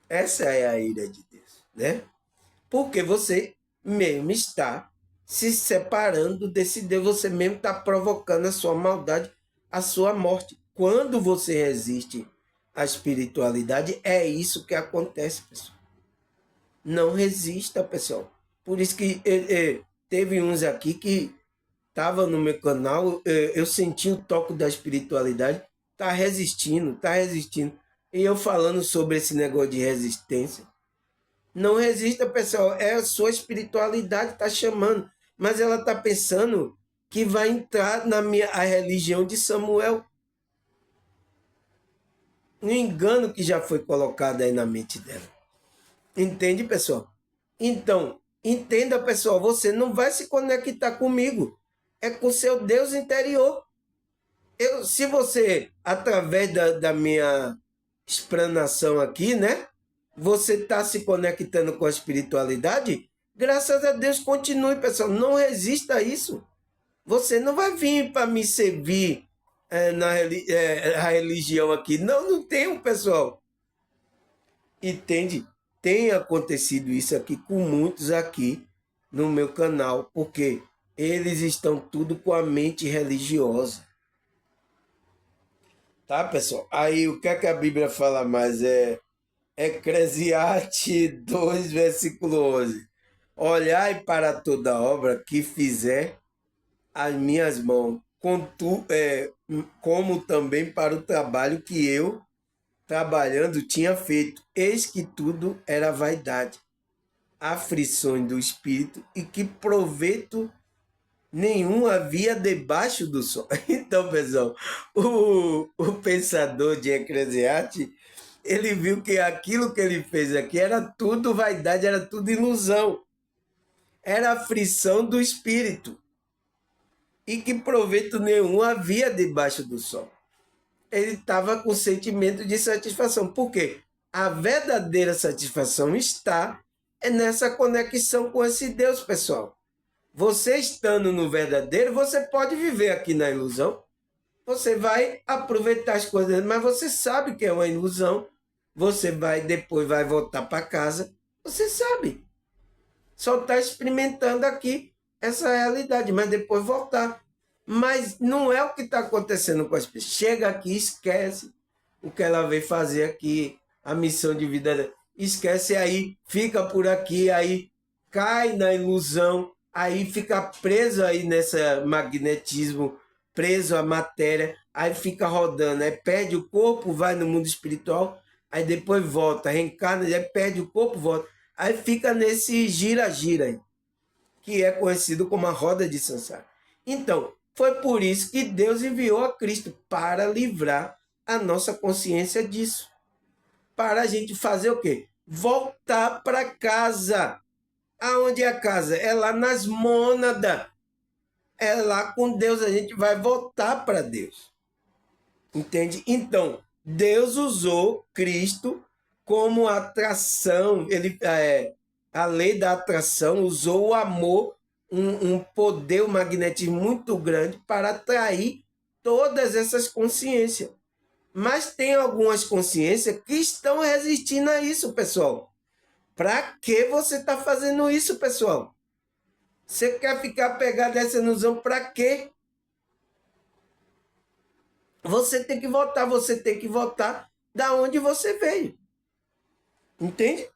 Essa é a ira de Deus, né? Porque você mesmo está se separando desse Deus, você mesmo está provocando a sua maldade, a sua morte. Quando você resiste à espiritualidade, é isso que acontece, pessoal. Não resista, pessoal. Por isso que teve uns aqui que estavam no meu canal, eu senti o toque da espiritualidade, tá resistindo. E eu falando sobre esse negócio de resistência. Não resista, pessoal. É a sua espiritualidade está chamando. Mas ela está pensando que vai entrar a religião de Samuel. Um engano que já foi colocado aí na mente dela. Entende, pessoal? Então, entenda, pessoal. Você não vai se conectar comigo. É com seu Deus interior. Se você, através da minha explanação aqui, né? Você está se conectando com a espiritualidade, graças a Deus, continue, pessoal. Não resista a isso. Você não vai vir para me servir a religião aqui. Não tenho, pessoal. Entende? Tem acontecido isso aqui com muitos aqui no meu canal, porque eles estão tudo com a mente religiosa. Tá, pessoal? Aí, o que é que a Bíblia fala mais? Eclesiastes 2, versículo 11. Olhai para toda obra que fizer as minhas mãos, como também para o trabalho que eu, trabalhando, tinha feito. Eis que tudo era vaidade, aflições do espírito, e que proveito nenhum havia debaixo do sol. Então, pessoal, o pensador de Eclesiastes ele viu que aquilo que ele fez aqui era tudo vaidade, era tudo ilusão. Era aflição do espírito. E que proveito nenhum havia debaixo do sol. Ele estava com sentimento de satisfação. Por quê? A verdadeira satisfação está nessa conexão com esse Deus, pessoal. Você estando no verdadeiro, você pode viver aqui na ilusão. Você vai aproveitar as coisas, mas você sabe que é uma ilusão. Você vai depois vai voltar para casa. Você sabe. Só está experimentando aqui essa realidade, mas depois voltar. Mas não é o que está acontecendo com as pessoas. Chega aqui, esquece o que ela veio fazer aqui, a missão de vida dela. Esquece aí, fica por aqui, aí cai na ilusão, aí fica preso aí nesse magnetismo, preso à matéria, aí fica rodando, aí perde o corpo, vai no mundo espiritual, aí depois volta, reencarna, aí perde o corpo, volta. Aí fica nesse gira-gira aí, que é conhecido como a roda de Sansara. Então, foi por isso que Deus enviou a Cristo, para livrar a nossa consciência disso. Para a gente fazer o quê? Voltar para casa. Aonde é a casa? É lá nas mônadas. É lá com Deus, a gente vai voltar para Deus. Entende? Então, Deus usou Cristo como atração. A lei da atração usou o amor, um poder, um magnetismo muito grande para atrair todas essas consciências. Mas tem algumas consciências que estão resistindo a isso, pessoal. Para que você está fazendo isso, pessoal? Você quer ficar pegado nessa ilusão para quê? Você tem que voltar da onde você veio. Entende?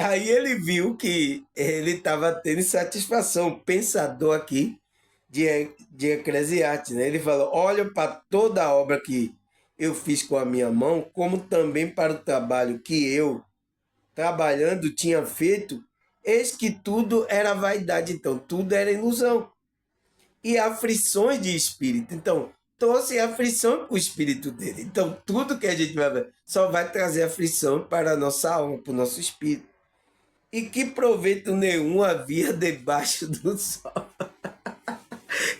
Aí ele viu que ele estava tendo satisfação, o pensador aqui de Eclesiastes, né? Ele falou: olha para toda a obra que eu fiz com a minha mão, como também para o trabalho que eu, trabalhando, tinha feito, eis que tudo era vaidade, então, tudo era ilusão. E aflições de espírito. Então, trouxe aflição para o espírito dele. Então, tudo que a gente vai ver só vai trazer aflição para a nossa alma, para o nosso espírito. E que proveito nenhum havia debaixo do sol.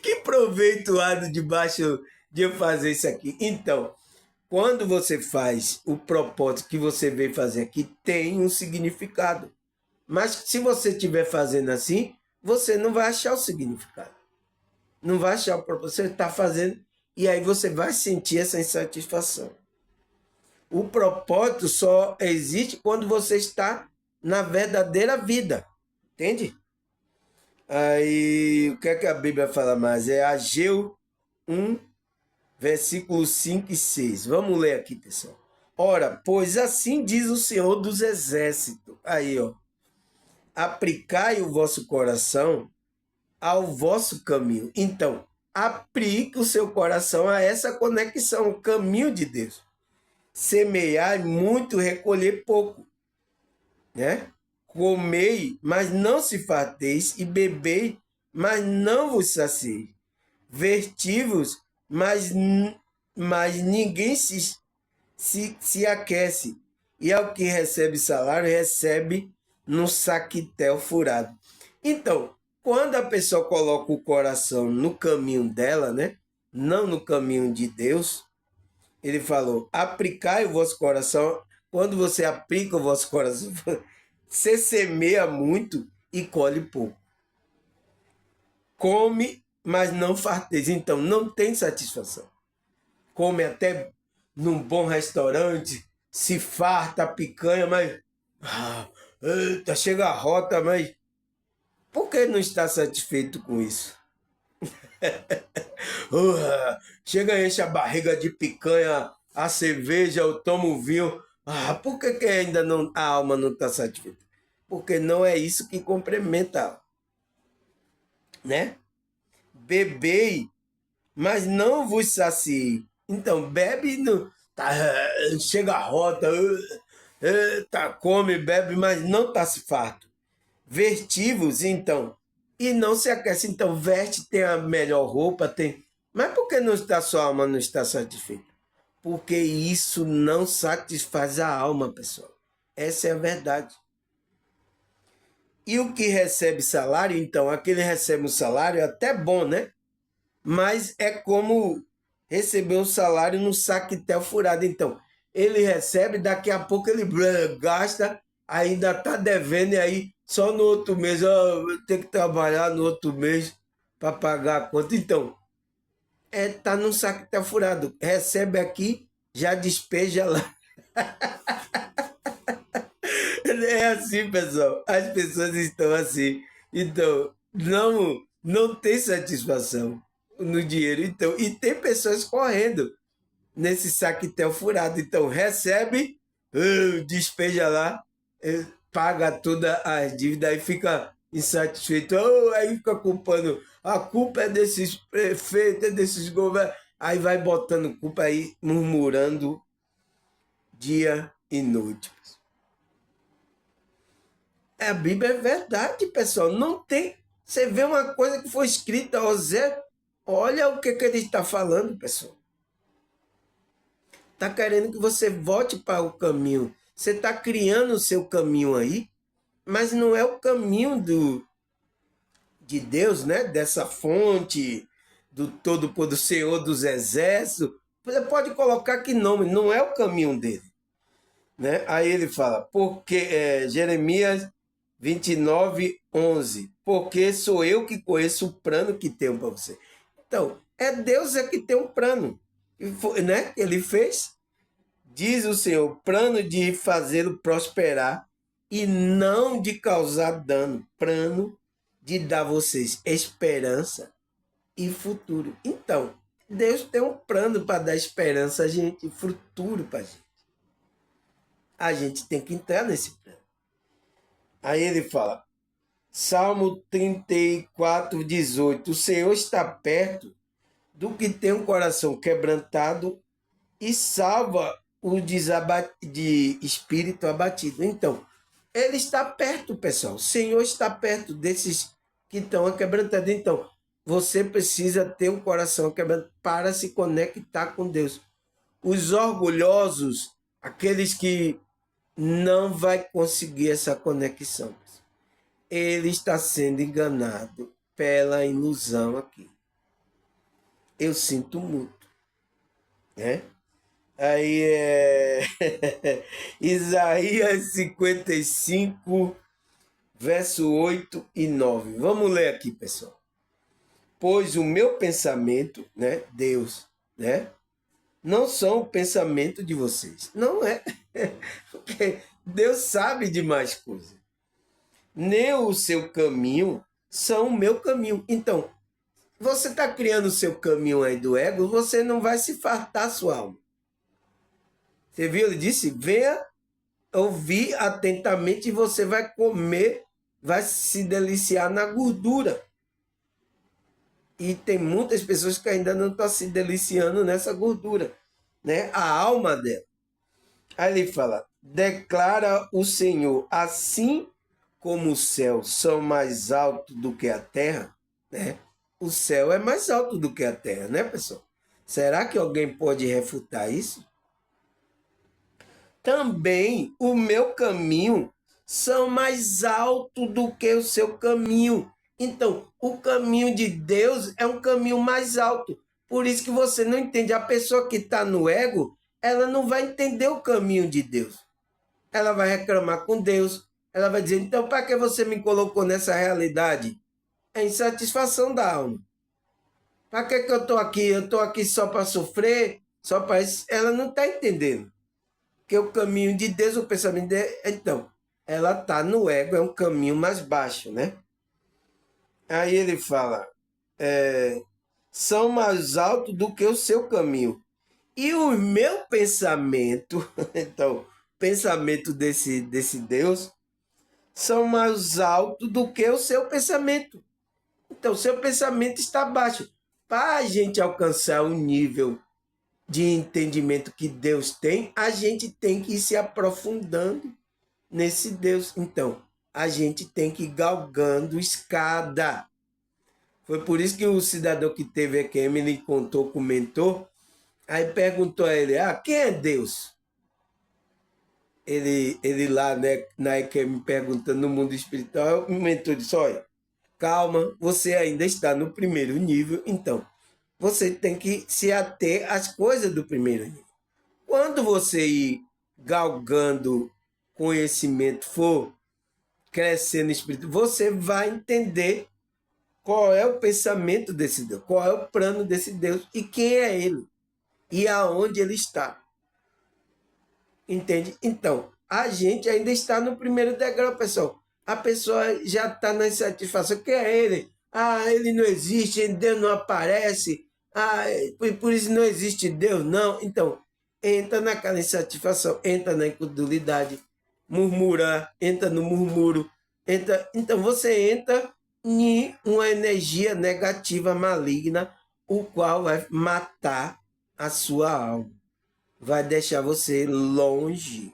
Que proveito há debaixo de eu fazer isso aqui? Então, quando você faz o propósito que você veio fazer aqui, tem um significado. Mas se você estiver fazendo assim, você não vai achar o significado. Não vai achar o propósito. Você está fazendo e aí você vai sentir essa insatisfação. O propósito só existe quando você está na verdadeira vida. Entende? Aí, o que é que a Bíblia fala mais? É Ageu 1, versículos 5 e 6. Vamos ler aqui, pessoal. Ora, pois assim diz o Senhor dos Exércitos. Aí, ó. Aplicai o vosso coração ao vosso caminho. Então, aplique o seu coração a essa conexão, o caminho de Deus. Semeai muito, recolher pouco, né? Comei, mas não se farteis, e bebei, mas não vos saciei. Vestivos, mas ninguém se aquece. E ao que recebe salário, recebe num saquitel furado. Então, quando a pessoa coloca o coração no caminho dela, né? Não no caminho de Deus, ele falou: aplicai o vosso coração. Quando você aplica o vosso coração, você semeia muito e colhe pouco. Come, mas não farteis. Então, não tem satisfação. Come até num bom restaurante, se farta a picanha, mas... eita, chega a rota, mas... Por que não está satisfeito com isso? Chega, enche a barriga de picanha, a cerveja, eu tomo vinho. Por que ainda não, a alma não está satisfeita? Porque não é isso que complementa, né? Bebei, mas não vos saciei. Então, bebe, chega a rota, come, bebe, mas não está farto. Vestivos, então, e não se aquece. Então, veste, tem a melhor roupa, tem... Mas por que não está sua alma não está satisfeita? porque isso não satisfaz a alma, pessoal. Essa é a verdade. E o que recebe salário, então, aquele recebe um salário é até bom, né? Mas é como receber um salário no saquetel furado. Então, ele recebe, daqui a pouco ele gasta, ainda está devendo, e aí só no outro mês, tem que trabalhar no outro mês para pagar a conta. Então, tá num saquetel furado. Recebe aqui, já despeja lá. É assim, pessoal. As pessoas estão assim. Então, não tem satisfação no dinheiro. Então, e tem pessoas correndo nesse saquetel furado. Então, recebe, despeja lá, paga toda a dívida e fica insatisfeito. Aí fica culpando. A culpa é desses prefeitos, é desses governos. Aí vai botando culpa aí, murmurando dia e noite. A Bíblia é verdade, pessoal. Não tem. Você vê uma coisa que foi escrita, Osé, olha o que ele está falando, pessoal. Está querendo que você volte para o caminho. Você está criando o seu caminho aí, mas não é o caminho de Deus, né? Dessa fonte, do Todo-Poderoso Senhor dos Exércitos. Você pode colocar que não é o caminho dele. Né? Aí ele fala, porque Jeremias 29:11, porque sou eu que conheço o plano que tenho para você. Então, Deus que tem um plano, né? Ele fez, diz o Senhor, plano de fazê-lo prosperar e não de causar dano, plano de dar a vocês esperança e futuro. Então, Deus tem um plano para dar esperança a gente, futuro para a gente. A gente tem que entrar nesse plano. Aí ele fala, Salmo 34:18, o Senhor está perto do que tem um coração quebrantado e salva o de espírito abatido. Então, ele está perto, pessoal. O Senhor está perto desses que estão quebrantados. Então, você precisa ter um coração quebrantado para se conectar com Deus. Os orgulhosos, aqueles que não vai conseguir essa conexão. Ele está sendo enganado pela ilusão aqui. Eu sinto muito, né? Aí Isaías 55, verso 8 e 9. Vamos ler aqui, pessoal. Pois o meu pensamento, né, Deus, né, não são o pensamento de vocês. Não é. Porque Deus sabe de mais coisas. Nem o seu caminho são o meu caminho. Então, você está criando o seu caminho aí do ego, você não vai se fartar sua alma. Você viu? Ele disse, venha ouvir atentamente e você vai comer, vai se deliciar na gordura. E tem muitas pessoas que ainda não estão se deliciando nessa gordura, né? A alma dela. Aí ele fala, declara o Senhor, assim como os céus são mais altos do que a terra, né? O céu é mais alto do que a terra, né, pessoal? Será que alguém pode refutar isso? Também o meu caminho são mais altos do que o seu caminho. Então, o caminho de Deus é um caminho mais alto. Por isso que você não entende. A pessoa que está no ego, ela não vai entender o caminho de Deus. Ela vai reclamar com Deus. Ela vai dizer, então, para que você me colocou nessa realidade? É insatisfação da alma. Para que eu estou aqui? Eu estou aqui só para sofrer? Só para isso? Ela não está entendendo. Que o caminho de Deus, o pensamento de Deus, então, ela está no ego, é um caminho mais baixo, né? Aí ele fala, são mais altos do que o seu caminho. E o meu pensamento, então, pensamento desse Deus, são mais altos do que o seu pensamento. Então, seu pensamento está baixo. Para a gente alcançar o nível de entendimento que Deus tem, a gente tem que ir se aprofundando nesse Deus. Então, a gente tem que ir galgando escada. Foi por isso que o cidadão que teve aqui, Emily contou, comentou, Aí perguntou a ele, quem é Deus? Ele lá, né, na EQM perguntando no mundo espiritual, o mentor disse, olha, calma, você ainda está no primeiro nível, então você tem que se ater às coisas do primeiro nível. Quando você ir galgando conhecimento, for crescendo no espírito, você vai entender qual é o pensamento desse Deus, qual é o plano desse Deus e quem é ele e aonde ele está. Entende? Então, a gente ainda está no primeiro degrau, pessoal. A pessoa já está na insatisfação. Quem é ele? Ele não existe, Deus não aparece. Por isso não existe Deus, não. Então, entra naquela insatisfação, entra na incredulidade, murmurar, entra no murmúrio. Então, você entra em uma energia negativa, maligna, o qual vai matar a sua alma, vai deixar você longe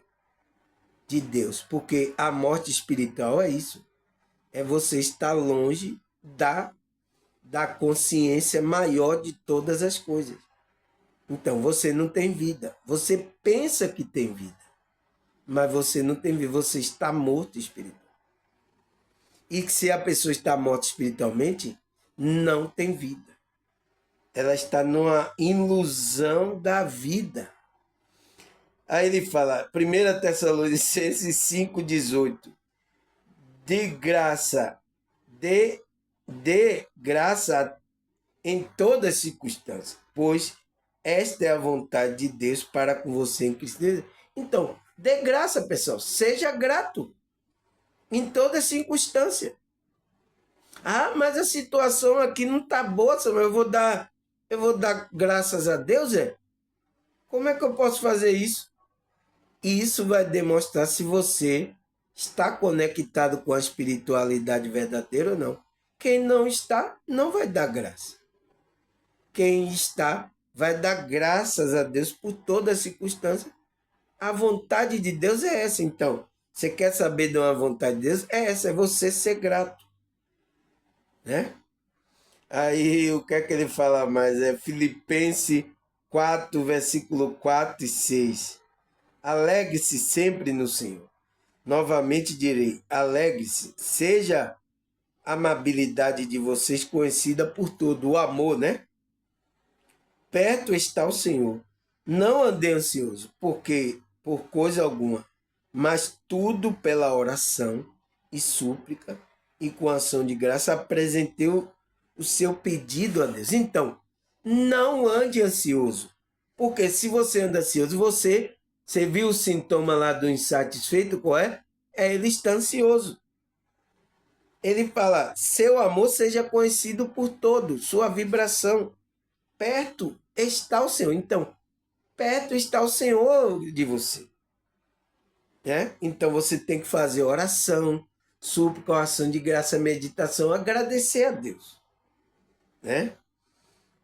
de Deus, porque a morte espiritual é isso, é você estar longe da consciência maior de todas as coisas. Então você não tem vida, você pensa que tem vida, mas você não tem vida, você está morto espiritualmente. E que se a pessoa está morta espiritualmente, não tem vida. Ela está numa ilusão da vida. Aí ele fala, 1 Tessalonicenses 5,18. De graça, de graça em todas as circunstâncias, pois esta é a vontade de Deus para com você em Cristo. Então, dê graça, pessoal, seja grato em todas as circunstâncias. Mas a situação aqui não está boa, mas eu vou dar graças a Deus, Como é que eu posso fazer isso? E isso vai demonstrar se você está conectado com a espiritualidade verdadeira ou não. Quem não está, não vai dar graça. Quem está, vai dar graças a Deus por toda a circunstância. A vontade de Deus é essa, então. Você quer saber de uma vontade de Deus? É essa, é você ser grato. Né? Aí, o que é que ele fala mais? É Filipenses 4, versículo 4 e 6. Alegre-se sempre no Senhor. Novamente direi, alegre-se, seja a amabilidade de vocês conhecida por todo, o amor, né? Perto está o Senhor. Não andei ansioso, porque por coisa alguma, mas tudo pela oração e súplica e com ação de graça apresentei o seu pedido a Deus. Então, não ande ansioso, porque se você anda ansioso, você viu o sintoma lá do insatisfeito, qual é? Ele está ansioso. Ele fala, seu amor seja conhecido por todos, sua vibração. Perto está o Senhor. Então, perto está o Senhor de você. Né? Então, você tem que fazer oração, súplica, oração de graça, meditação, agradecer a Deus. Né?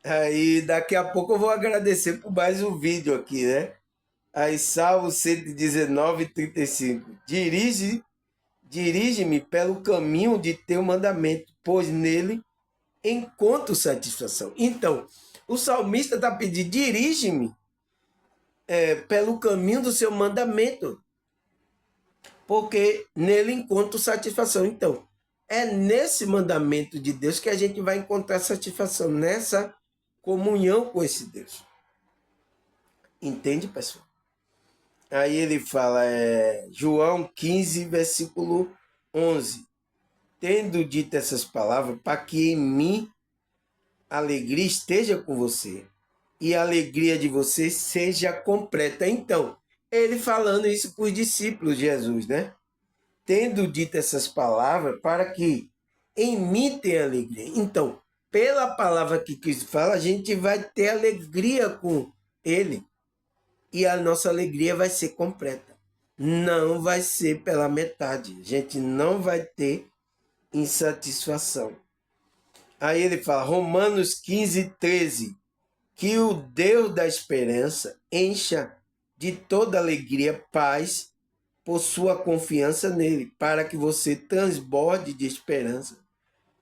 Aí, daqui a pouco eu vou agradecer por mais um vídeo aqui, né? Aí, Salmo 119, 35. Dirige-me pelo caminho de teu mandamento, pois nele encontro satisfação. Então, o salmista está pedindo, dirige-me pelo caminho do seu mandamento, porque nele encontro satisfação. Então, é nesse mandamento de Deus que a gente vai encontrar satisfação, nessa comunhão com esse Deus. Entende, pessoal? Aí ele fala, João 15, versículo 11. Tendo dito essas palavras, para que em mim a alegria esteja com você e a alegria de você seja completa. Então, ele falando isso para os discípulos de Jesus, né? Tendo dito essas palavras, para que em mim tenha alegria. Então, pela palavra que Cristo fala, a gente vai ter alegria com ele. E a nossa alegria vai ser completa. Não vai ser pela metade. A gente não vai ter insatisfação. Aí ele fala, Romanos 15, 13. Que o Deus da esperança encha de toda alegria, paz, por sua confiança nele, para que você transborde de esperança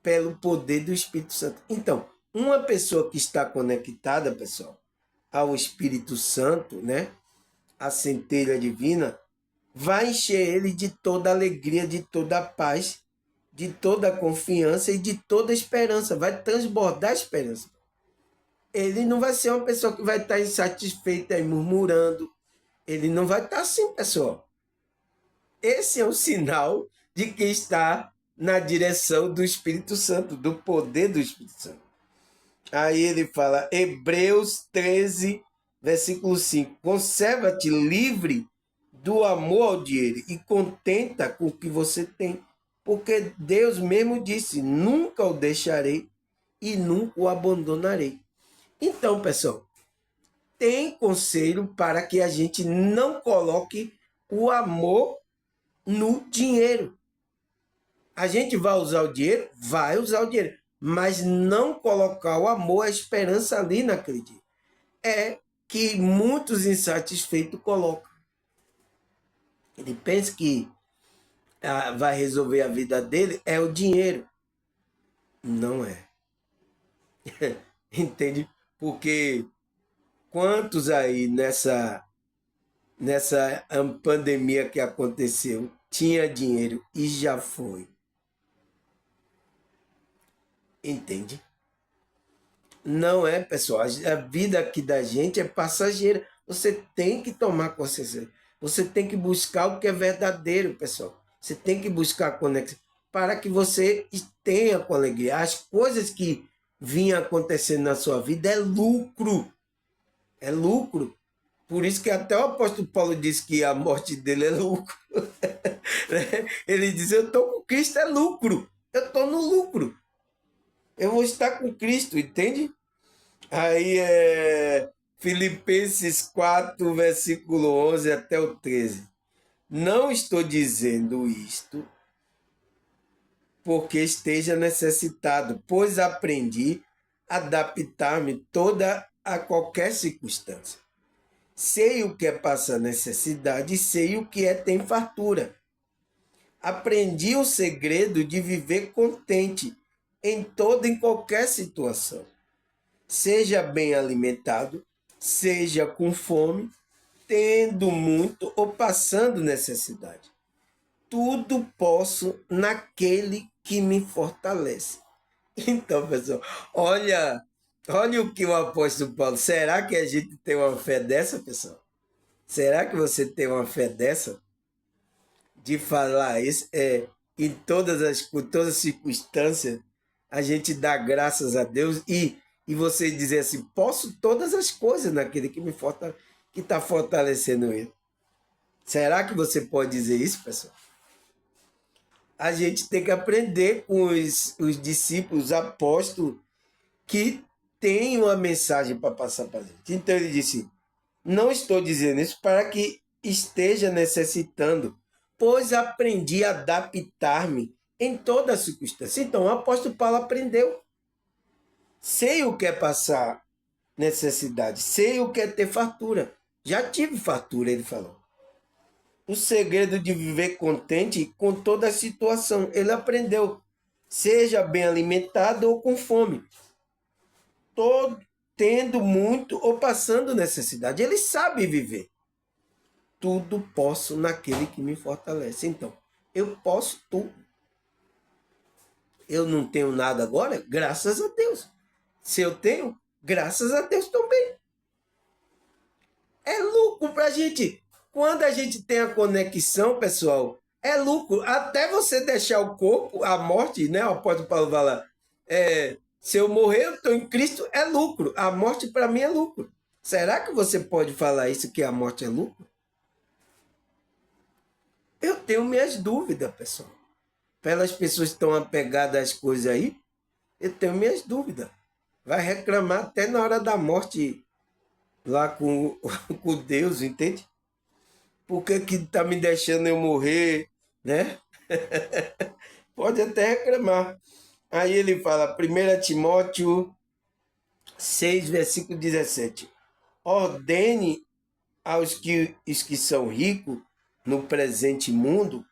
pelo poder do Espírito Santo. Então, uma pessoa que está conectada, pessoal, ao Espírito Santo, né? A centelha divina, vai encher ele de toda alegria, de toda paz, de toda confiança e de toda esperança. Vai transbordar a esperança. Ele não vai ser uma pessoa que vai estar insatisfeita e murmurando. Ele não vai estar assim, pessoal. Esse é um sinal de que está na direção do Espírito Santo, do poder do Espírito Santo. Aí ele fala, Hebreus 13, versículo 5. Conserva-te livre do amor ao dinheiro e contenta com o que você tem. Porque Deus mesmo disse, nunca o deixarei e nunca o abandonarei. Então, pessoal, tem conselho para que a gente não coloque o amor no dinheiro. A gente vai usar o dinheiro? Vai usar o dinheiro. Mas não colocar o amor, a esperança ali naquele dia. É que muitos insatisfeitos colocam. Ele pensa que vai resolver a vida dele é o dinheiro. Não é. Entende? Porque quantos aí nessa pandemia que aconteceu tinha dinheiro e já foi? Entende? Não é, pessoal. A vida aqui da gente é passageira. Você tem que tomar consciência. Você tem que buscar o que é verdadeiro, pessoal. Você tem que buscar a conexão para que você tenha com alegria. As coisas que vinham acontecendo na sua vida é lucro. É lucro. Por isso que até o apóstolo Paulo disse que a morte dele é lucro. Ele diz, eu estou com Cristo, é lucro. Eu estou no lucro. Eu vou estar com Cristo, entende? Aí é Filipenses 4, versículo 11 até o 13. Não estou dizendo isto porque esteja necessitado, pois aprendi a adaptar-me toda a qualquer circunstância. Sei o que é passar necessidade e sei o que é ter fartura. Aprendi o segredo de viver contente em toda e qualquer situação. Seja bem alimentado, seja com fome, tendo muito ou passando necessidade. Tudo posso naquele que me fortalece. Então, pessoal, olha o que o apóstolo Paulo. Será que a gente tem uma fé dessa, pessoal? Será que você tem uma fé dessa? De falar isso, em todas as circunstâncias, a gente dá graças a Deus e você dizer assim, posso todas as coisas naquele que me que está fortalecendo ele. Será que você pode dizer isso, pessoal? A gente tem que aprender com os discípulos, os apóstolos, que têm uma mensagem para passar para a gente. Então ele disse, não estou dizendo isso para que esteja necessitando, pois aprendi a adaptar-me em toda circunstância. Então, o apóstolo Paulo aprendeu. Sei o que é passar necessidade, sei o que é ter fartura. Já tive fartura, ele falou. O segredo de viver contente com toda a situação. Ele aprendeu. Seja bem alimentado ou com fome. Todo, tendo muito ou passando necessidade. Ele sabe viver. Tudo posso naquele que me fortalece. Então, eu posso tudo. Eu não tenho nada agora? Graças a Deus. Se eu tenho, graças a Deus também. É lucro para a gente. Quando a gente tem a conexão, pessoal, é lucro. Até você deixar o corpo, a morte, né? O apóstolo Paulo fala, se eu morrer, eu estou em Cristo, é lucro. A morte para mim é lucro. Será que você pode falar isso, que a morte é lucro? Eu tenho minhas dúvidas, pessoal. Pelas pessoas que estão apegadas às coisas aí, eu tenho minhas dúvidas. Vai reclamar até na hora da morte lá com, com Deus, entende? Por que está me deixando eu morrer, né? Pode até reclamar. Aí ele fala, 1 Timóteo 6, versículo 17. Ordene aos os que são ricos no presente mundo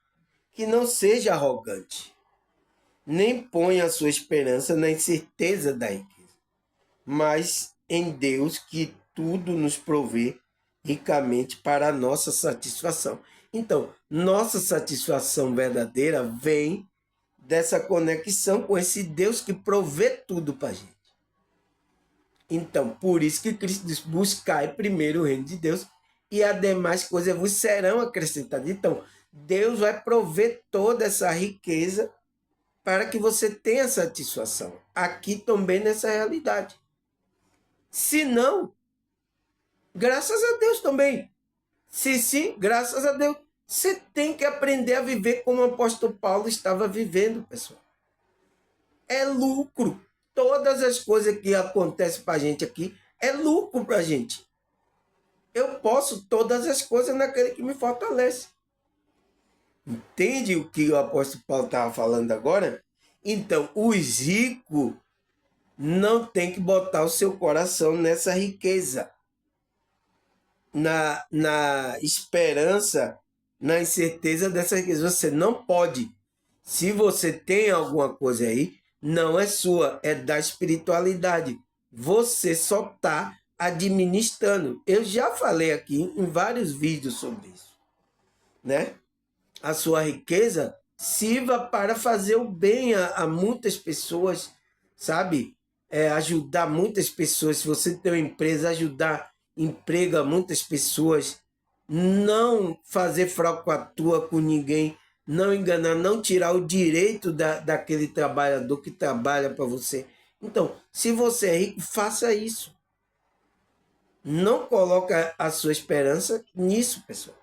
que não seja arrogante, nem ponha a sua esperança na incerteza da riqueza, mas em Deus que tudo nos provê ricamente para a nossa satisfação. Então, nossa satisfação verdadeira vem dessa conexão com esse Deus que provê tudo para a gente. Então, por isso que Cristo diz, buscai primeiro o reino de Deus e as demais coisas vos serão acrescentadas. Então, Deus vai prover toda essa riqueza para que você tenha satisfação. Aqui também nessa realidade. Se não, graças a Deus também. Se sim, graças a Deus. Você tem que aprender a viver como o apóstolo Paulo estava vivendo, pessoal. É lucro. Todas as coisas que acontecem para a gente aqui é lucro para a gente. Eu posso todas as coisas naquele que me fortalece. Entende o que o apóstolo Paulo estava falando agora? Então, os ricos não tem que botar o seu coração nessa riqueza, na esperança, na incerteza dessa riqueza. Você não pode. Se você tem alguma coisa aí, não é sua, é da espiritualidade. Você só está administrando. Eu já falei aqui em vários vídeos sobre isso, né? A sua riqueza sirva para fazer o bem a muitas pessoas, sabe? Ajudar muitas pessoas. Se você tem uma empresa, ajudar emprego a muitas pessoas. Não fazer falcatrua com ninguém, não enganar, não tirar o direito daquele trabalhador que trabalha para você. Então, se você é rico, faça isso. Não coloca a sua esperança nisso, pessoal.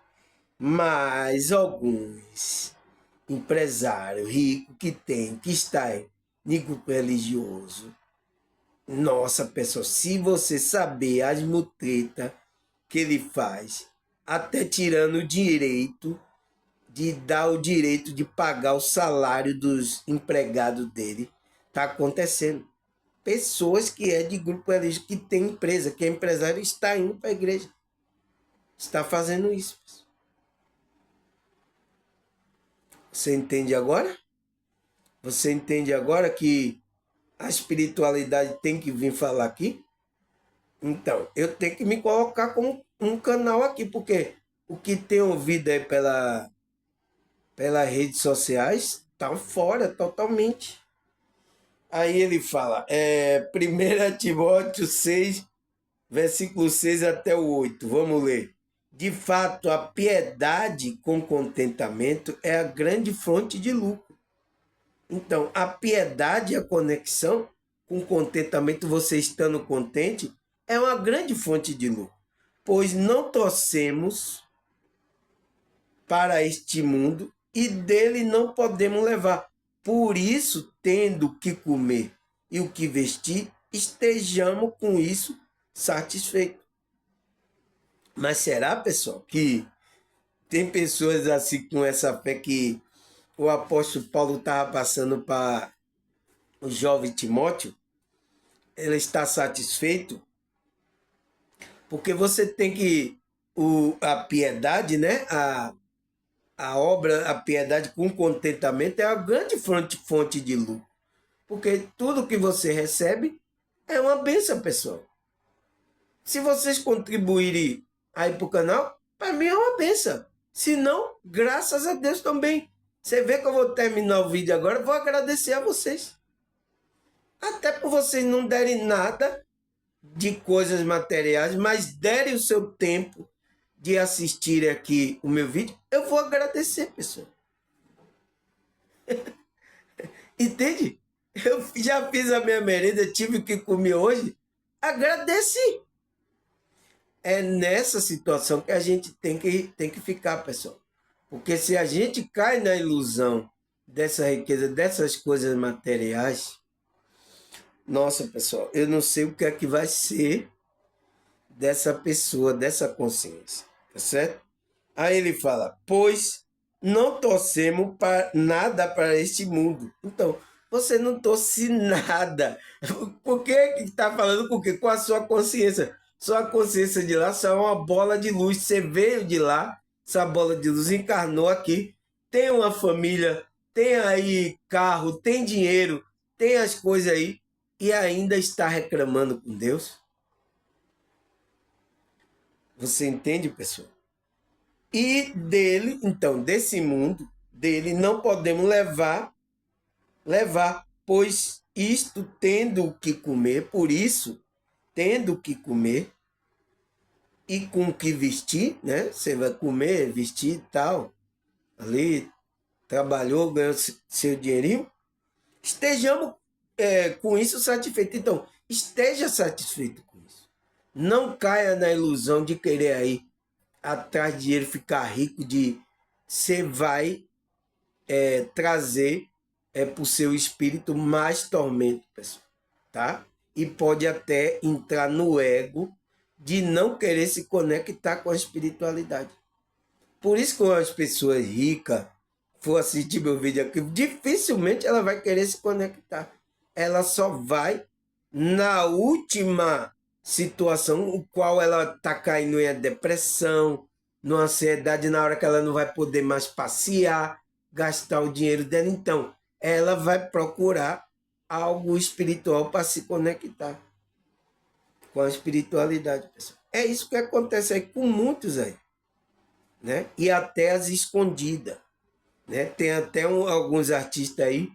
Mas alguns empresários ricos que está em grupo religioso, nossa, pessoal, se você saber as mutretas que ele faz, até tirando o direito de dar o direito de pagar o salário dos empregados dele, está acontecendo. Pessoas que é de grupo religioso, que tem empresa, que é empresário, está indo para a igreja. Está fazendo isso. Você entende agora? Você entende agora que a espiritualidade tem que vir falar aqui? Então, eu tenho que me colocar como um canal aqui, porque o que tem ouvido aí pelas redes sociais está fora totalmente. Aí ele fala, 1 Timóteo 6, versículo 6 até o 8. Vamos ler. De fato, a piedade com contentamento é a grande fonte de lucro. Então, a piedade e a conexão com contentamento, você estando contente, é uma grande fonte de lucro. Pois não torcemos para este mundo e dele não podemos levar. Por isso, tendo o que comer e o que vestir, estejamos com isso satisfeitos. Mas será, pessoal, que tem pessoas assim com essa fé que o apóstolo Paulo estava passando para o jovem Timóteo? Ele está satisfeito? Porque você tem que a piedade, né? A obra, a piedade com contentamento é a grande fonte de lucro. Porque tudo que você recebe é uma bênção, pessoal. Se vocês contribuírem aí para o canal, para mim é uma bênção. Se não, graças a Deus também. Você vê que eu vou terminar o vídeo agora, vou agradecer a vocês. Até por vocês não derem nada de coisas materiais, mas derem o seu tempo de assistir aqui o meu vídeo, eu vou agradecer, pessoal. Entende? Eu já fiz a minha merenda, tive que comer hoje, agradeci. É nessa situação que a gente tem que ficar, pessoal. Porque se a gente cai na ilusão dessa riqueza, dessas coisas materiais, nossa, pessoal, eu não sei o que é que vai ser dessa pessoa, dessa consciência, tá certo? Aí ele fala, pois não torcemos para nada para este mundo. Então, você não torce nada. Por que está falando com o quê? Com a sua consciência. Sua consciência de lá só é uma bola de luz. Você veio de lá, essa bola de luz encarnou aqui, tem uma família, tem aí carro, tem dinheiro, tem as coisas aí, e ainda está reclamando com Deus? Você entende, pessoal? E dele, então, desse mundo, dele não podemos levar, pois isto tendo o que comer, por isso, tendo o que comer e com o que vestir, né? Você vai comer, vestir e tal, ali, trabalhou, ganhou seu dinheirinho, estejamos com isso satisfeitos. Então, esteja satisfeito com isso. Não caia na ilusão de querer aí atrás de dinheiro, ficar rico, de você vai trazer para o seu espírito mais tormento, pessoal, tá? E pode até entrar no ego de não querer se conectar com a espiritualidade. Por isso que as pessoas ricas for assistir meu vídeo aqui, dificilmente ela vai querer se conectar. Ela só vai na última situação, o qual ela está caindo em depressão, numa ansiedade, na hora que ela não vai poder mais passear, gastar o dinheiro dela. Então, ela vai procurar algo espiritual para se conectar com a espiritualidade, pessoal. É isso que acontece aí com muitos aí, né? E até as escondidas, né? Tem até alguns artistas aí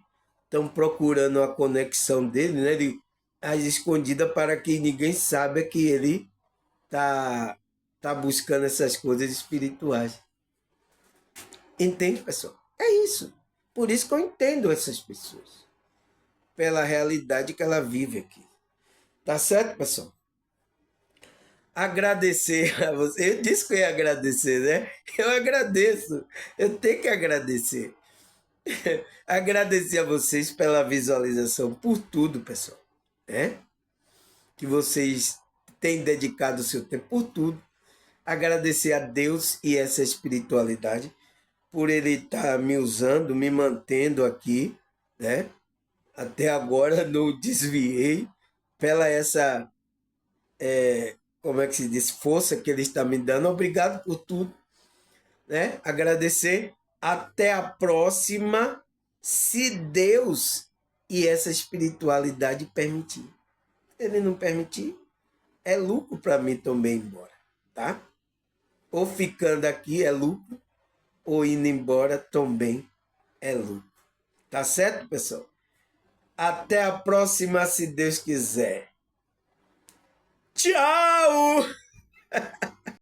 estão procurando a conexão dele, né? As escondidas para que ninguém saiba que ele tá buscando essas coisas espirituais. Entende, pessoal? É isso. Por isso que eu entendo essas pessoas, pela realidade que ela vive aqui. Tá certo, pessoal? Agradecer a você. Eu disse que eu ia agradecer, né? Eu agradeço. Eu tenho que agradecer. Agradecer a vocês pela visualização, por tudo, pessoal. Né? Que vocês têm dedicado o seu tempo por tudo. Agradecer a Deus e essa espiritualidade por Ele estar me usando, me mantendo aqui, né? Até agora não desviei pela essa, como é que se diz, força que Ele está me dando. Obrigado por tudo, né? Agradecer. Até a próxima, se Deus e essa espiritualidade permitir. Se Ele não permitir, é lucro para mim também ir embora, tá? Ou ficando aqui é lucro, ou indo embora também é lucro. Tá certo, pessoal? Até a próxima, se Deus quiser. Tchau!